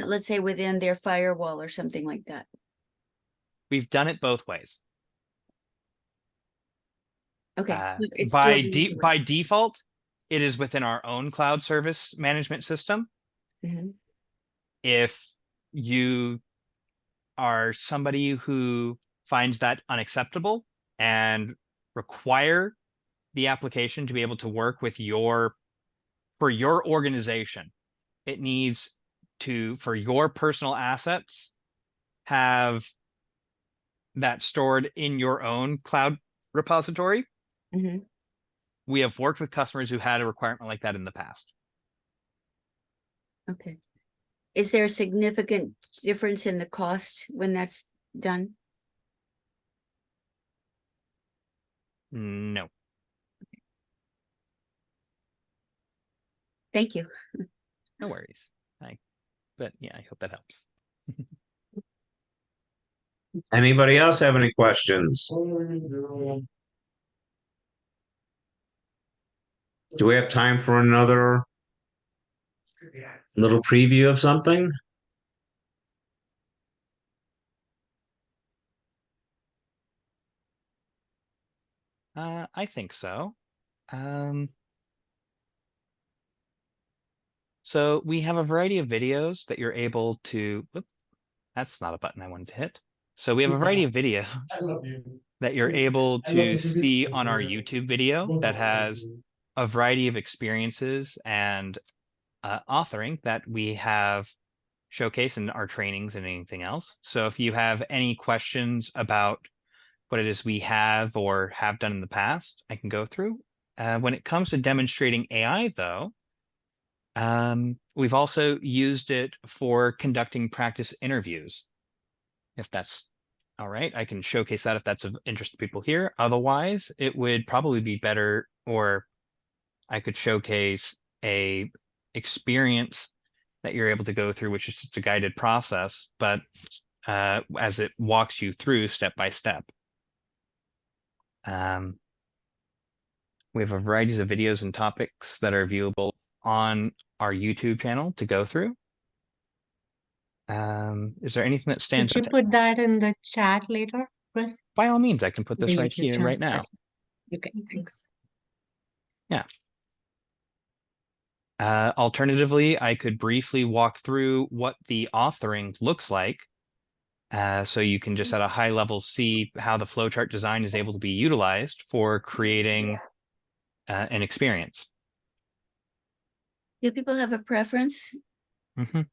let's say within their firewall or something like that? We've done it both ways. Okay. So it's by default, it is within our own cloud service management system. If you are somebody who finds that unacceptable and require the application to be able to work with for your organization, it needs to, for your personal assets, have that stored in your own cloud repository. We have worked with customers who had a requirement like that in the past. Okay. Is there a significant difference in the cost when that's done? No. Thank you. No worries. But yeah, I hope that helps. Anybody else have any questions? Do we have time for another little preview of something? I think so. So we have a variety of videos that you're able to, that's not a button I wanted to hit. So we have a variety of videos that you're able to see on our YouTube video that has a variety of experiences and authoring that we have showcased in our trainings and anything else. So if you have any questions about what it is we have or have done in the past, I can go through. When it comes to demonstrating AI, though, we've also used it for conducting practice interviews. If that's all right, I can showcase that if that's of interest to people here. Otherwise, it would probably be better, or I could showcase a experience that you're able to go through, which is just a guided process, but as it walks you through step by step. We have a variety of videos and topics that are viewable on our YouTube channel to go through. Is there anything that stands out? Could you put that in the chat later, Chris? By all means, I can put this The right YouTube here, channel. right now. Okay, thanks. Yeah. Alternatively, I could briefly walk through what the authoring looks like. So you can just at a high level see how the flowchart design is able to be utilized for creating an experience. Do people have a preference? Mhm.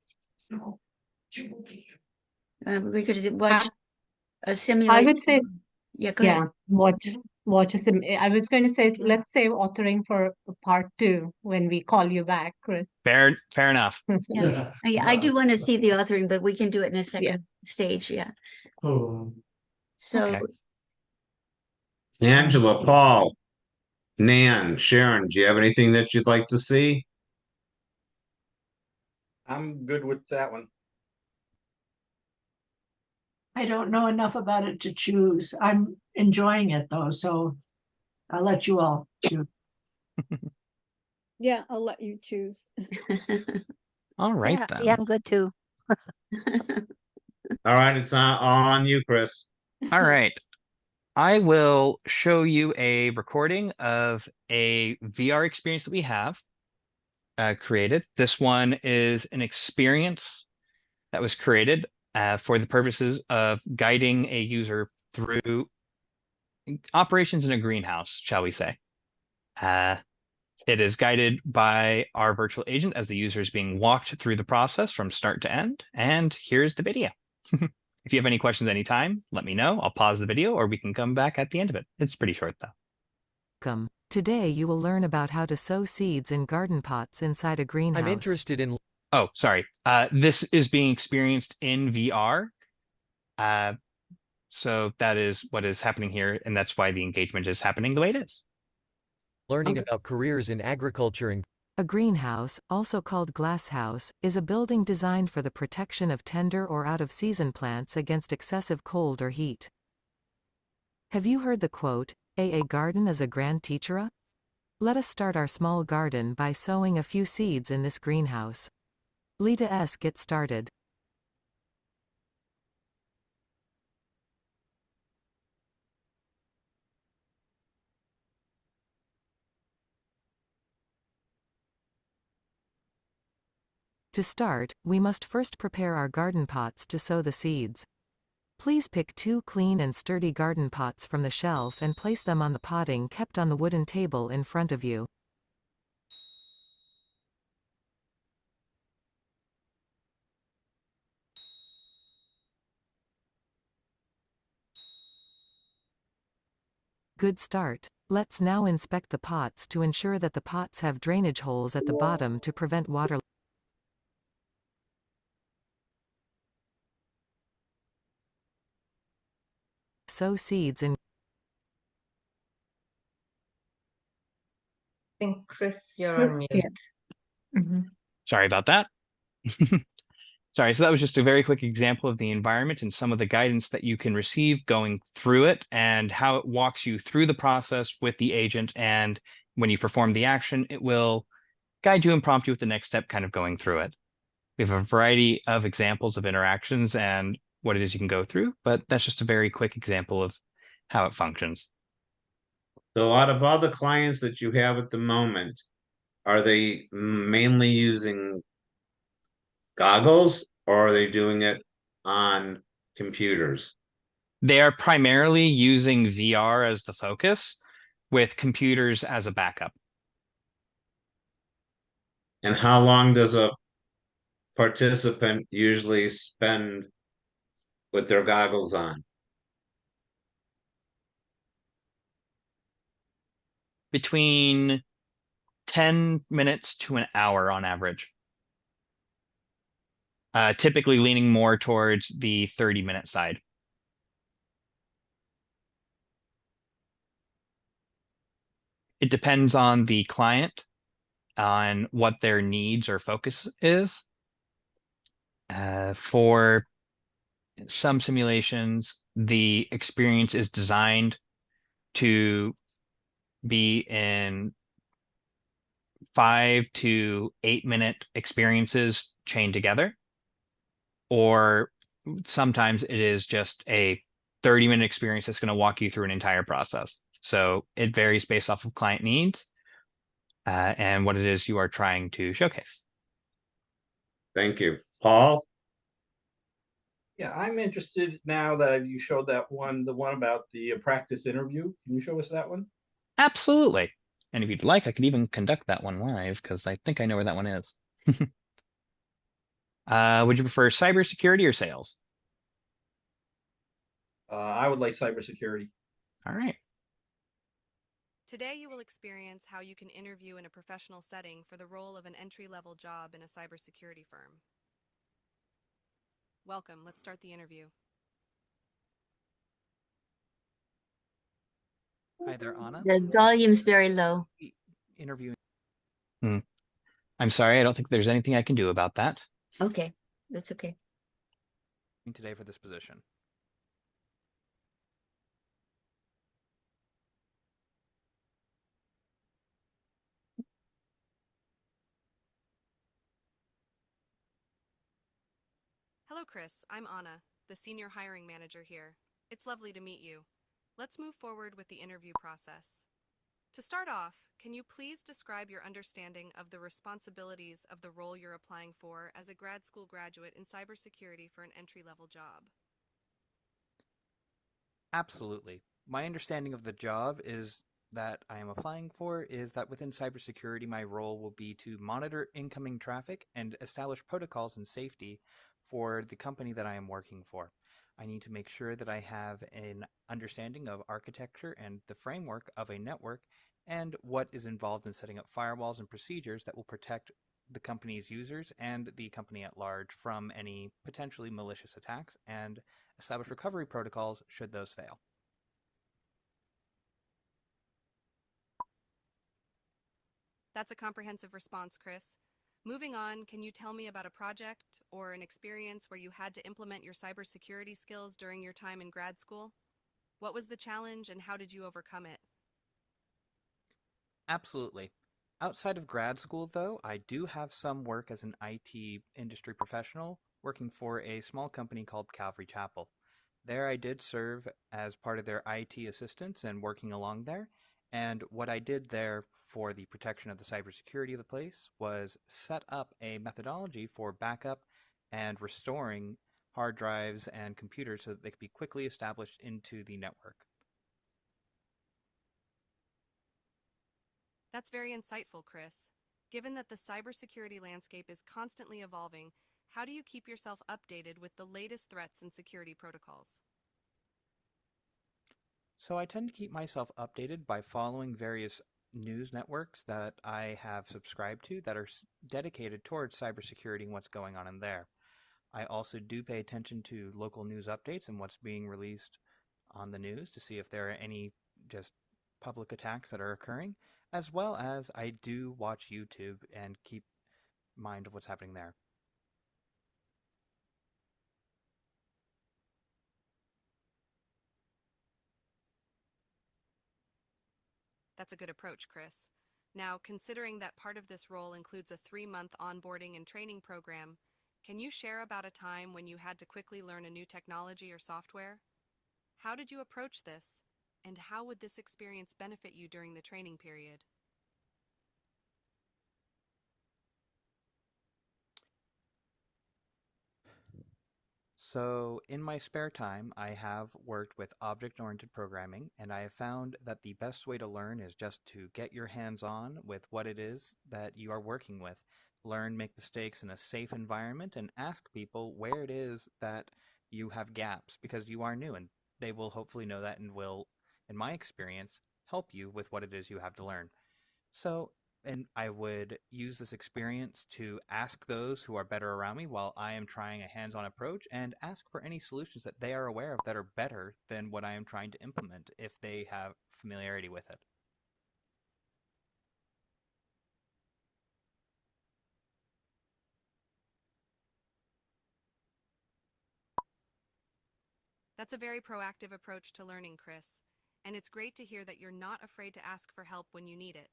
We could watch a I simulation. would say, Yeah, go ahead. watch a sim. I was going to say, let's save authoring for part 2 when we call you back, Chris. Fair enough. Yeah, I do want to see the authoring, but we can do it in a second stage. Yeah. Oh. So Okay. Angela, Paul, Nan, Sharon, do you have anything that you'd like to see? I'm good with that one. I don't know enough about it to choose. I'm enjoying it though, so I'll let you all choose. Yeah, I'll let you choose. All right Yeah, then. yeah, I'm good too. All right, it's all on you, Chris. All right. I will show you a recording of a VR experience that we have created. This one is an experience that was created for the purposes of guiding a user through operations in a greenhouse, shall we say. It is guided by our virtual agent as the user is being walked through the process from start to end. And here's the video. If you have any questions anytime, let me know. I'll pause the video or we can come back at the end of it. It's pretty short though. Welcome. Today you will learn about how to sow seeds in garden pots inside a greenhouse. I'm interested in. Oh, sorry. This is being experienced in VR. So that is what is happening here, and that's why the engagement is happening the way it is. Learning about careers in agriculture and. A greenhouse, also called glasshouse, is a building designed for the protection of tender or out-of-season plants against excessive cold or heat. Have you heard the quote, "A garden is a grand teacher"? Let us start our small garden by sowing a few seeds in this greenhouse. Let's get started. To start, we must first prepare our garden pots to sow the seeds. Please pick 2 clean and sturdy garden pots from the shelf and place them on the potting kept on the wooden table in front of you. Good start. Let's now inspect the pots to ensure that the pots have drainage holes at the bottom to prevent water. Sow seeds in. I think, Chris, you're on mute. Yeah. Sorry about that. Sorry, so that was just a very quick example of the environment and some of the guidance that you can receive going through it and how it walks you through the process with the agent. And when you perform the action, it will guide you and prompt you with the next step, kind of going through it. We have a variety of examples of interactions and what it is you can go through, but that's just a very quick example of how it functions. So out of all the clients that you have at the moment, are they mainly using goggles or are they doing it on computers? They are primarily using VR as the focus, with computers as a backup. And how long does a participant usually spend with their goggles on? Between 10 minutes to an hour on average. Typically leaning more towards the 30-minute side. It depends on the client, on what their needs or focus is. For some simulations, the experience is designed to be in 5 to 8 minute experiences chained together. Or sometimes it is just a 30-minute experience that's going to walk you through an entire process. So it varies based off of client needs and what it is you are trying to showcase. Thank you. Paul? Yeah, I'm interested now that you showed that one, the one about the practice interview. Can you show us that one? Absolutely. And if you'd like, I could even conduct that one live because I think I know where that one is. Would you prefer cybersecurity or sales? I would like cybersecurity. All right. Today, you will experience how you can interview in a professional setting for the role of an entry-level job in a cybersecurity firm. Welcome. Let's start the interview. Hi there, Anna. The volume's very low. Interviewing I'm sorry, I don't think there's anything I can do about that. Okay, that's okay. today for this position. Hello, Chris. I'm Anna, the senior hiring manager here. It's lovely to meet you. Let's move forward with the interview process. To start off, can you please describe your understanding of the responsibilities of the role you're applying for as a grad school graduate in cybersecurity for an entry-level job? Absolutely. My understanding of the job is that I am applying for is that within cybersecurity, my role will be to monitor incoming traffic and establish protocols and safety for the company that I am working for. I need to make sure that I have an understanding of architecture and the framework of a network and what is involved in setting up firewalls and procedures that will protect the company's users and the company at large from any potentially malicious attacks and establish recovery protocols should those fail. That's a comprehensive response, Chris. Moving on, can you tell me about a project or an experience where you had to implement your cybersecurity skills during your time in grad school? What was the challenge and how did you overcome it? Absolutely. Outside of grad school, though, I do have some work as an IT industry professional working for a small company called Calvary Chapel. There I did serve as part of their IT assistants and working along there. And what I did there for the protection of the cybersecurity of the place was set up a methodology for backup and restoring hard drives and computers so that they could be quickly established into the network. That's very insightful, Chris. Given that the cybersecurity landscape is constantly evolving, how do you keep yourself updated with the latest threats and security protocols? So I tend to keep myself updated by following various news networks that I have subscribed to that are dedicated towards cybersecurity and what's going on in there. I also do pay attention to local news updates and what's being released on the news to see if there are any just public attacks that are occurring, as well as I do watch YouTube and keep mind of what's happening there. That's a good approach, Chris. Now, considering that part of this role includes a 3-month onboarding and training program, can you share about a time when you had to quickly learn a new technology or software? How did you approach this? And how would this experience benefit you during the training period? So in my spare time, I have worked with object-oriented programming, and I have found that the best way to learn is just to get your hands on with what it is that you are working with. Learn, make mistakes in a safe environment, and ask people where it is that you have gaps, because you are new, and they will hopefully know that and will, in my experience, help you with what it is you have to learn. So, and I would use this experience to ask those who are better around me while I am trying a hands-on approach and ask for any solutions that they are aware of that are better than what I am trying to implement if they have familiarity with it. That's a very proactive approach to learning, Chris. And it's great to hear that you're not afraid to ask for help when you need it.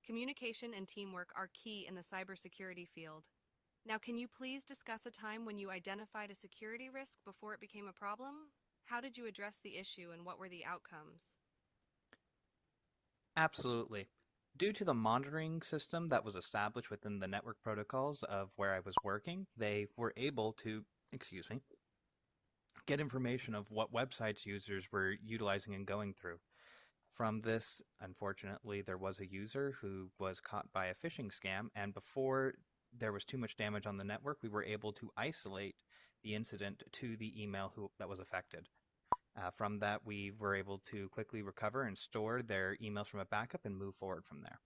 Communication and teamwork are key in the cybersecurity field. Now, can you please discuss a time when you identified a security risk before it became a problem? How did you address the issue and what were the outcomes? Absolutely. Due to the monitoring system that was established within the network protocols of where I was working, they were able to, get information of what websites users were utilizing and going through. From this, unfortunately, there was a user who was caught by a phishing scam, and before there was too much damage on the network, we were able to isolate the incident to the email that was affected. From that, we were able to quickly recover and store their emails from a backup and move forward from there.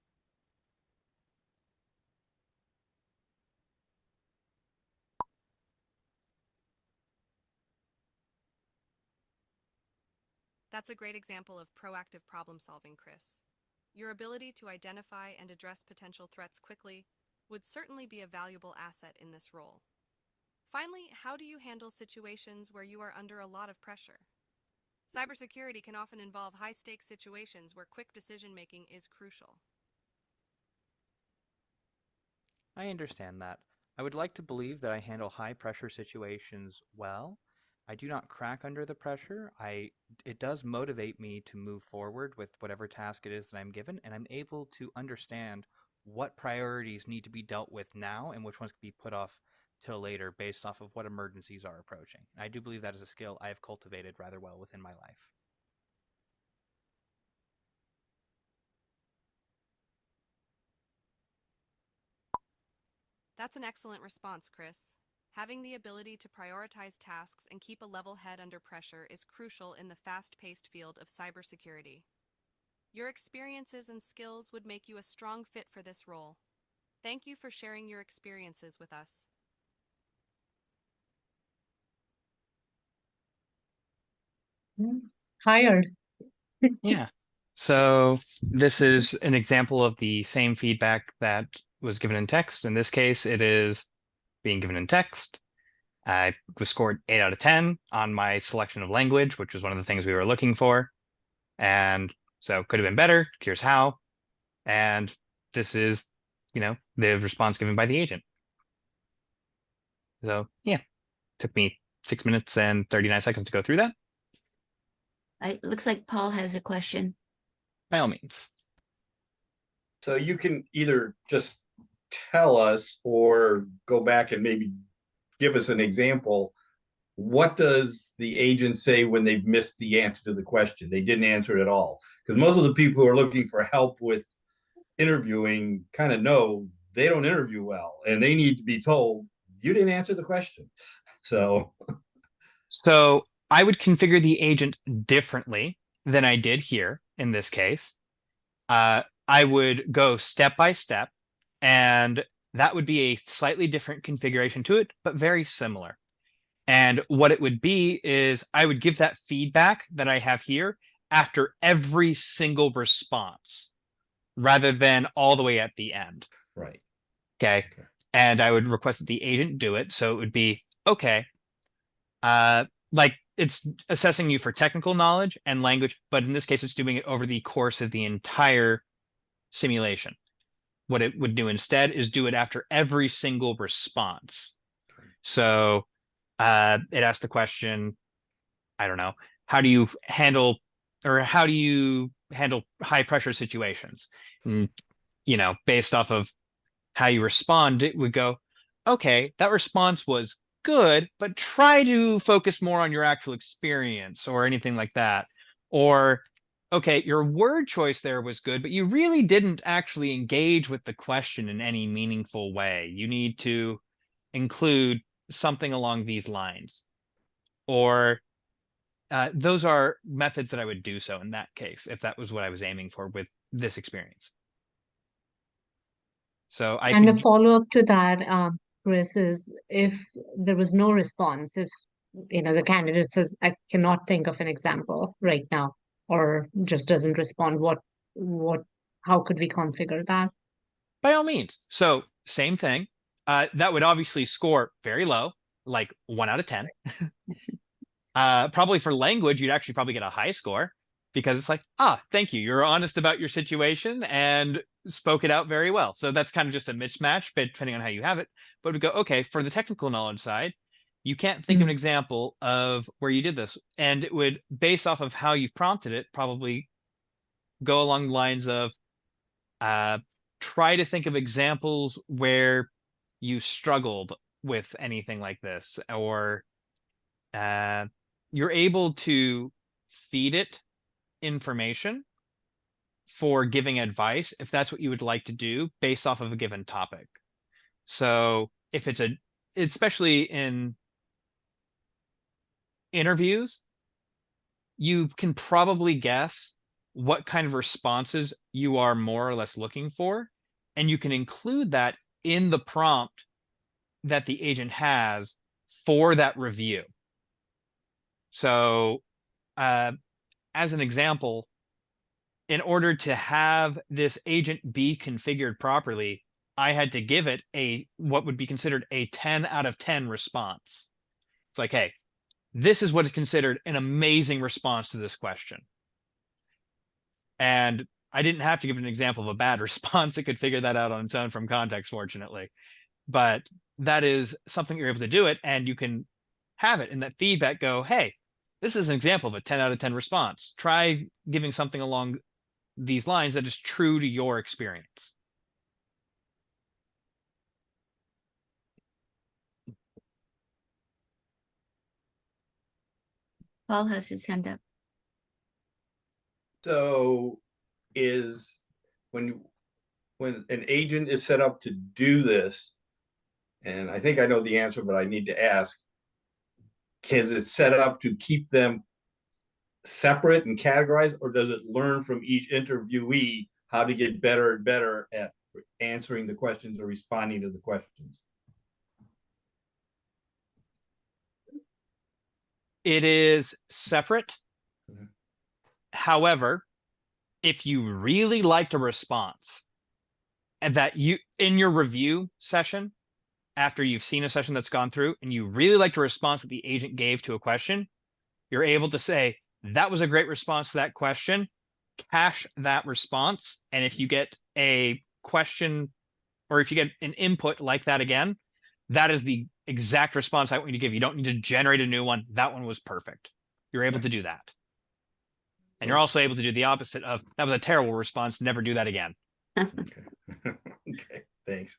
That's a great example of proactive problem solving, Chris. Your ability to identify and address potential threats quickly would certainly be a valuable asset in this role. Finally, how do you handle situations where you are under a lot of pressure? Cybersecurity can often involve high-stakes situations where quick decision-making is crucial. I understand that. I would like to believe that I handle high-pressure situations well. I do not crack under the pressure. It does motivate me to move forward with whatever task it is that I'm given, and I'm able to understand what priorities need to be dealt with now and which ones can be put off till later based off of what emergencies are approaching. I do believe that is a skill I have cultivated rather well within my life. That's an excellent response, Chris. Having the ability to prioritize tasks and keep a level head under pressure is crucial in the fast-paced field of cybersecurity. Your experiences and skills would make you a strong fit for this role. Thank you for sharing your experiences with us. Hired. Yeah. So this is an example of the same feedback that was given in text. In this case, it is being given in text. I was scored 8 out of 10 on my selection of language, which was one of the things we were looking for. And so could have been better. Here's how. And this is, the response given by the agent. So yeah, took me 6 minutes and 39 seconds to go through that. It looks like Paul has a question. By all means. So you can either just tell us or go back and maybe give us an example. What does the agent say when they've missed the answer to the question? They didn't answer it at all. Because most of the people who are looking for help with interviewing kind of know they don't interview well and they need to be told, you didn't answer the question. So I would configure the agent differently than I did here in this case. I would go step by step, and that would be a slightly different configuration to it, but very similar. And what it would be is I would give that feedback that I have here after every single response rather than all the way at the end. Right. Okay. And I would request that the agent do it. So it would be, okay, like it's assessing you for technical knowledge and language, but in this case, it's doing it over the course of the entire simulation. What it would do instead is do it after every single response. So it asked the question, I don't know, how do you handle high pressure situations? And, based off of how you respond, it would go, okay, that response was good, but try to focus more on your actual experience or anything like that. Or, okay, your word choice there was good, but you really didn't actually engage with the question in any meaningful way. You need to include something along these lines. Or those are methods that I would do so in that case, if that was what I was aiming for with this experience. So And a follow-up to that, Chris, is if there was no response, if the candidate says, I cannot think of an example right now, or just doesn't respond, how could we configure that? By all means. So same thing. That would obviously score very low, like 1 out of 10. Probably for language, you'd actually probably get a high score because it's like, thank you. You're honest about your situation and spoke it out very well. So that's kind of just a mismatch, but depending on how you have it. But we go, okay, for the technical knowledge side, you can't think of an example of where you did this. And it would, based off of how you've prompted it, probably go along the lines of try to think of examples where you struggled with anything like this, or you're able to feed it information for giving advice if that's what you would like to do based off of a given topic. So if it's especially in interviews, you can probably guess what kind of responses you are more or less looking for, and you can include that in the prompt that the agent has for that review. So as an example, in order to have this agent be configured properly, I had to give it what would be considered a 10 out of 10 response. It's like, hey, this is what is considered an amazing response to this question. And I didn't have to give an example of a bad response. It could figure that out on its own from context, fortunately. But that is something you're able to do it, and you can have it in that feedback go, hey, this is an example of a 10 out of 10 response. Try giving something along these lines that is true to your experience. Paul has his hand up. So is when an agent is set up to do this, and I think I know the answer, but I need to ask, is it set up to keep them separate and categorized, or does it learn from each interviewee how to get better and better at answering the questions or responding to the questions? It is separate. Mhm. However, if you really liked a response and that you in your review session, after you've seen a session that's gone through and you really liked a response that the agent gave to a question, you're able to say, that was a great response to that question, cache that response. And if you get a question or if you get an input like that again, that is the exact response I want you to give. You don't need to generate a new one. That one was perfect. You're able to do that. And you're also able to do the opposite of, that was a terrible response, never do that again. Okay. Okay, thanks.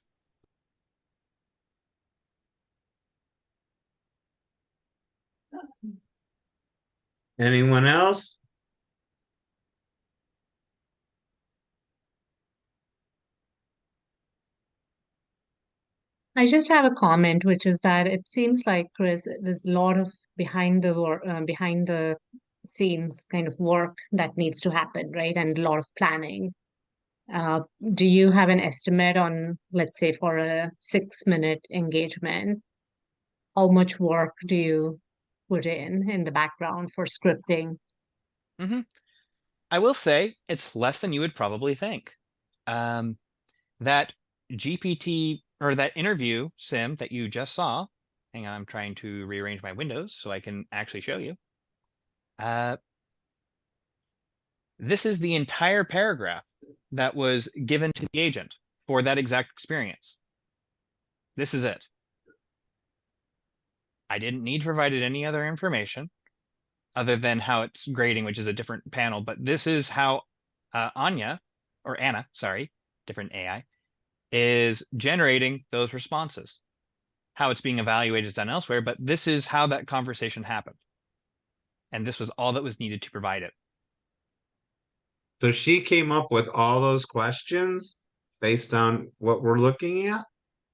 Anyone else? I just have a comment, which is that it seems like, Chris, there's a lot of behind the scenes kind of work that needs to happen, right? And a lot of planning. Do you have an estimate on, let's say, for a 6-minute engagement, how much work do you put in the background for scripting? Mm-hmm. I will say it's less than you would probably think. That GPT or that interview sim that you just saw, hang on, I'm trying to rearrange my windows so I can actually show you. This is the entire paragraph that was given to the agent for that exact experience. This is it. I didn't need to provide it any other information other than how it's grading, which is a different panel, but this is how Anna, sorry, different AI, is generating those responses. How it's being evaluated is done elsewhere, but this is how that conversation happened. And this was all that was needed to provide it. So she came up with all those questions based on what we're looking at?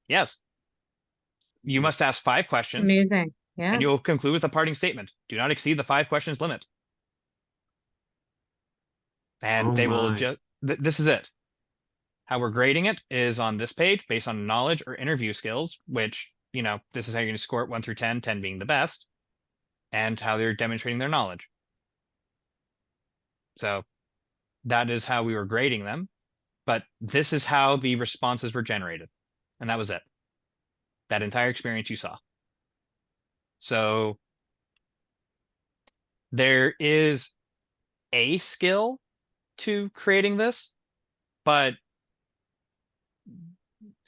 Yes. You must ask 5 questions. Amazing. Yeah. And you'll conclude with a parting statement. Do not exceed the 5 questions limit. And they will just, this is it. How we're grading it is on this page based on knowledge or interview skills, which, this is how you're going to score it 1 through 10, 10 being the best, and how they're demonstrating their knowledge. So that is how we were grading them. But this is how the responses were generated. And that was it. That entire experience you saw. So there is a skill to creating this, but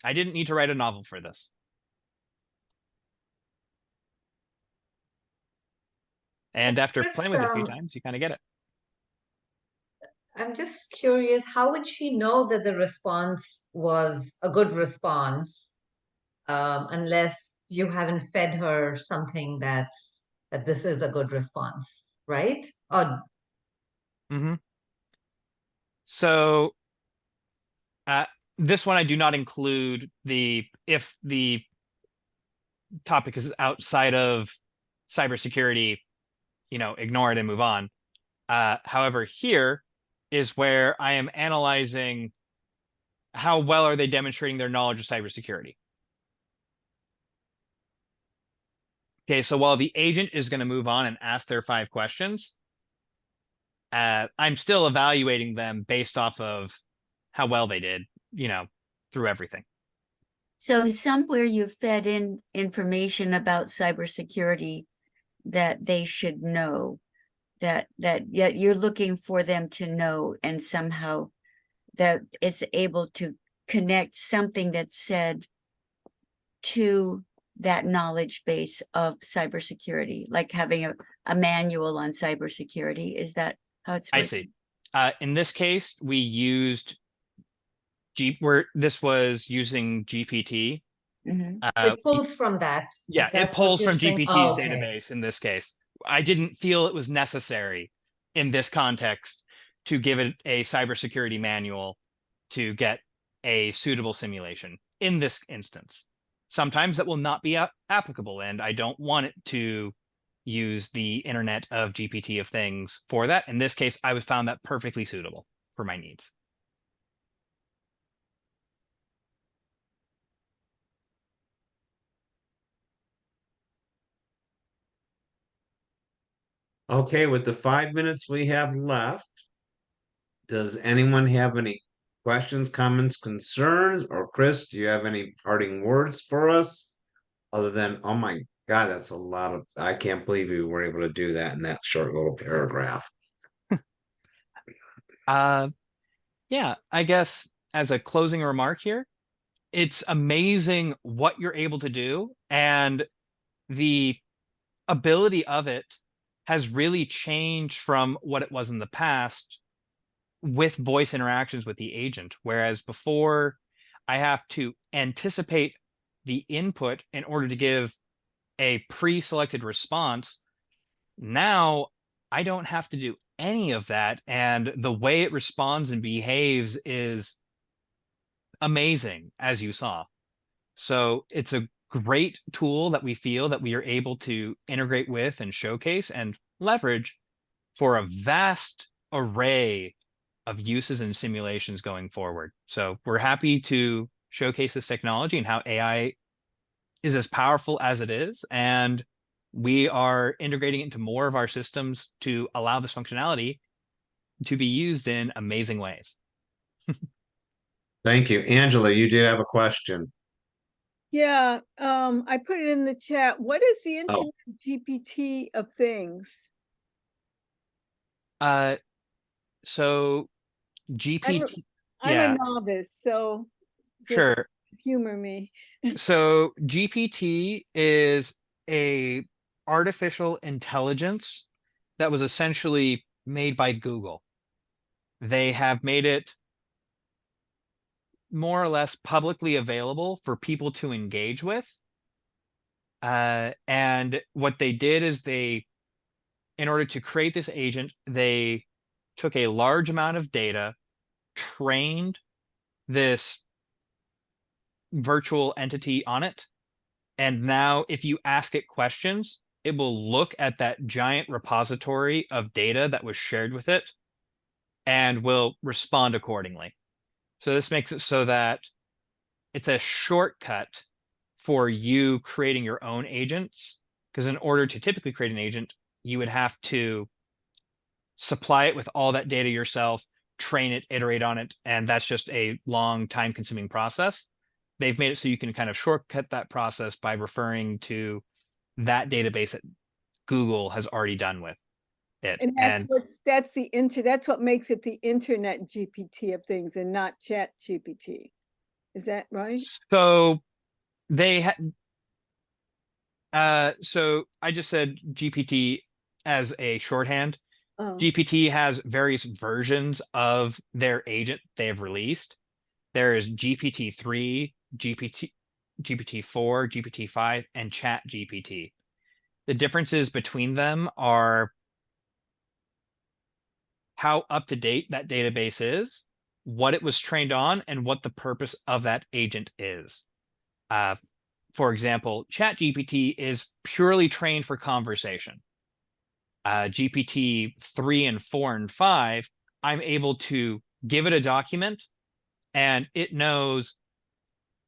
I didn't need to write a novel for this. And after Chris, playing with it a few times, you kind of get it. I'm just curious, how would she know that the response was a good response, unless you haven't fed her something that this is a good response, right? Or So this one I do not include if the topic is outside of cybersecurity, ignore it and move on. However, here is where I am analyzing how well are they demonstrating their knowledge of cybersecurity. Okay, so while the agent is going to move on and ask their 5 questions, I'm still evaluating them based off of how well they did, through everything. So somewhere you fed in information about cybersecurity that they should know, that yet you're looking for them to know, and somehow that it's able to connect something that's said to that knowledge base of cybersecurity, like having a manual on cybersecurity. Is that how it's working? I see. In this case, we used this was using GPT. It pulls from that. Yeah, Is that it what pulls you're from saying? GPT's Oh, okay. database in this case. I didn't feel it was necessary in this context to give it a cybersecurity manual to get a suitable simulation in this instance. Sometimes that will not be applicable, and I don't want it to use the Internet of GPT of things for that. In this case, I found that perfectly suitable for my needs. Okay, with the 5 minutes we have left, does anyone have any questions, comments, concerns? Or Chris, do you have any parting words for us? Other than, oh my God, that's a lot of, I can't believe you were able to do that in that short little paragraph. Yeah, I guess as a closing remark here, it's amazing what you're able to do, and the ability of it has really changed from what it was in the past with voice interactions with the agent. Whereas before, I have to anticipate the input in order to give a pre-selected response. Now, I don't have to do any of that, and the way it responds and behaves is amazing, as you saw. So it's a great tool that we feel that we are able to integrate with and showcase and leverage for a vast array of uses and simulations going forward. So we're happy to showcase this technology and how AI is as powerful as it is. And we are integrating it into more of our systems to allow this functionality to be used in amazing ways. Thank you. Angela, you did have a question. Yeah, I put it in the chat. What is the Oh. Internet GPT of things? So GPT, I'm yeah, a novice, so just sure. humor me. So GPT is a artificial intelligence that was essentially made by Google. They have made it more or less publicly available for people to engage with. And what they did is in order to create this agent, they took a large amount of data, trained this virtual entity on it, and now if you ask it questions, it will look at that giant repository of data that was shared with it and will respond accordingly. So this makes it so that it's a shortcut for you creating your own agents, because in order to typically create an agent, you would have to supply it with all that data yourself, train it, iterate on it, and that's just a long time-consuming process. They've made it so you can kind of shortcut that process by referring to that database that Google has already done with it. And that's what makes it the Internet GPT of things and not Chat GPT. Is that right? So they so I just said GPT as a shorthand. Oh. GPT has various versions of their agent they have released. There is GPT-3, GPT-4, GPT-5, and Chat GPT. The differences between them are how up to date that database is, what it was trained on, and what the purpose of that agent is. For example, ChatGPT is purely trained for conversation. GPT 3 and 4 and 5, I'm able to give it a document and it knows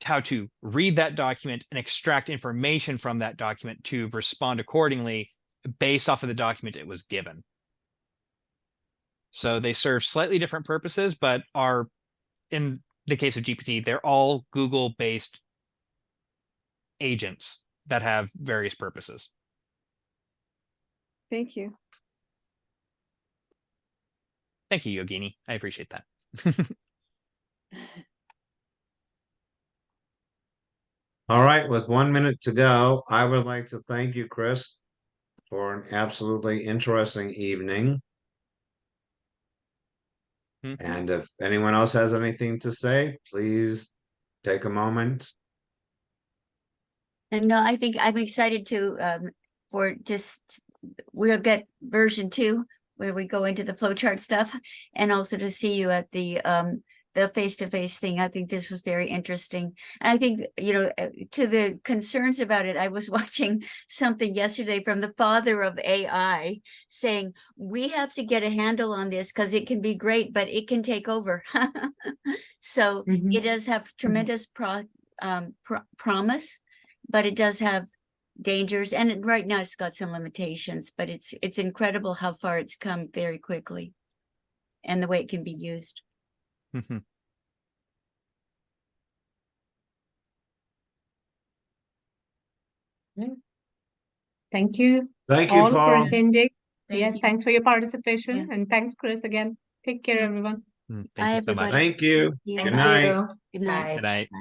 how to read that document and extract information from that document to respond accordingly based off of the document it was given. So they serve slightly different purposes, but are, in the case of GPT, they're all Google-based agents that have various purposes. Thank you. Thank you, Yogini. I appreciate that. All right, with 1 minute to go, I would like to thank you, Chris, for an absolutely interesting evening. And if anyone else has anything to say, please take a moment. And no, I think I'm excited we'll get version 2 where we go into the flowchart stuff, and also to see you at the face-to-face thing. I think this was very interesting. And I think, to the concerns about it, I was watching something yesterday from the father of AI saying, we have to get a handle on this because it can be great, but it can take over. So it does have tremendous promise, but it does have dangers, and right now it's got some limitations, but it's incredible how far it's come very quickly and the way it can be used. Thank you. Thank you, all for Paul. attending. Thank you. Thanks for your participation, Yeah. and thanks, Chris, again. Take care, everyone. Thank Bye, you so much. everybody. Thank you. Thank Good you. night. Good night. Good night. Bye.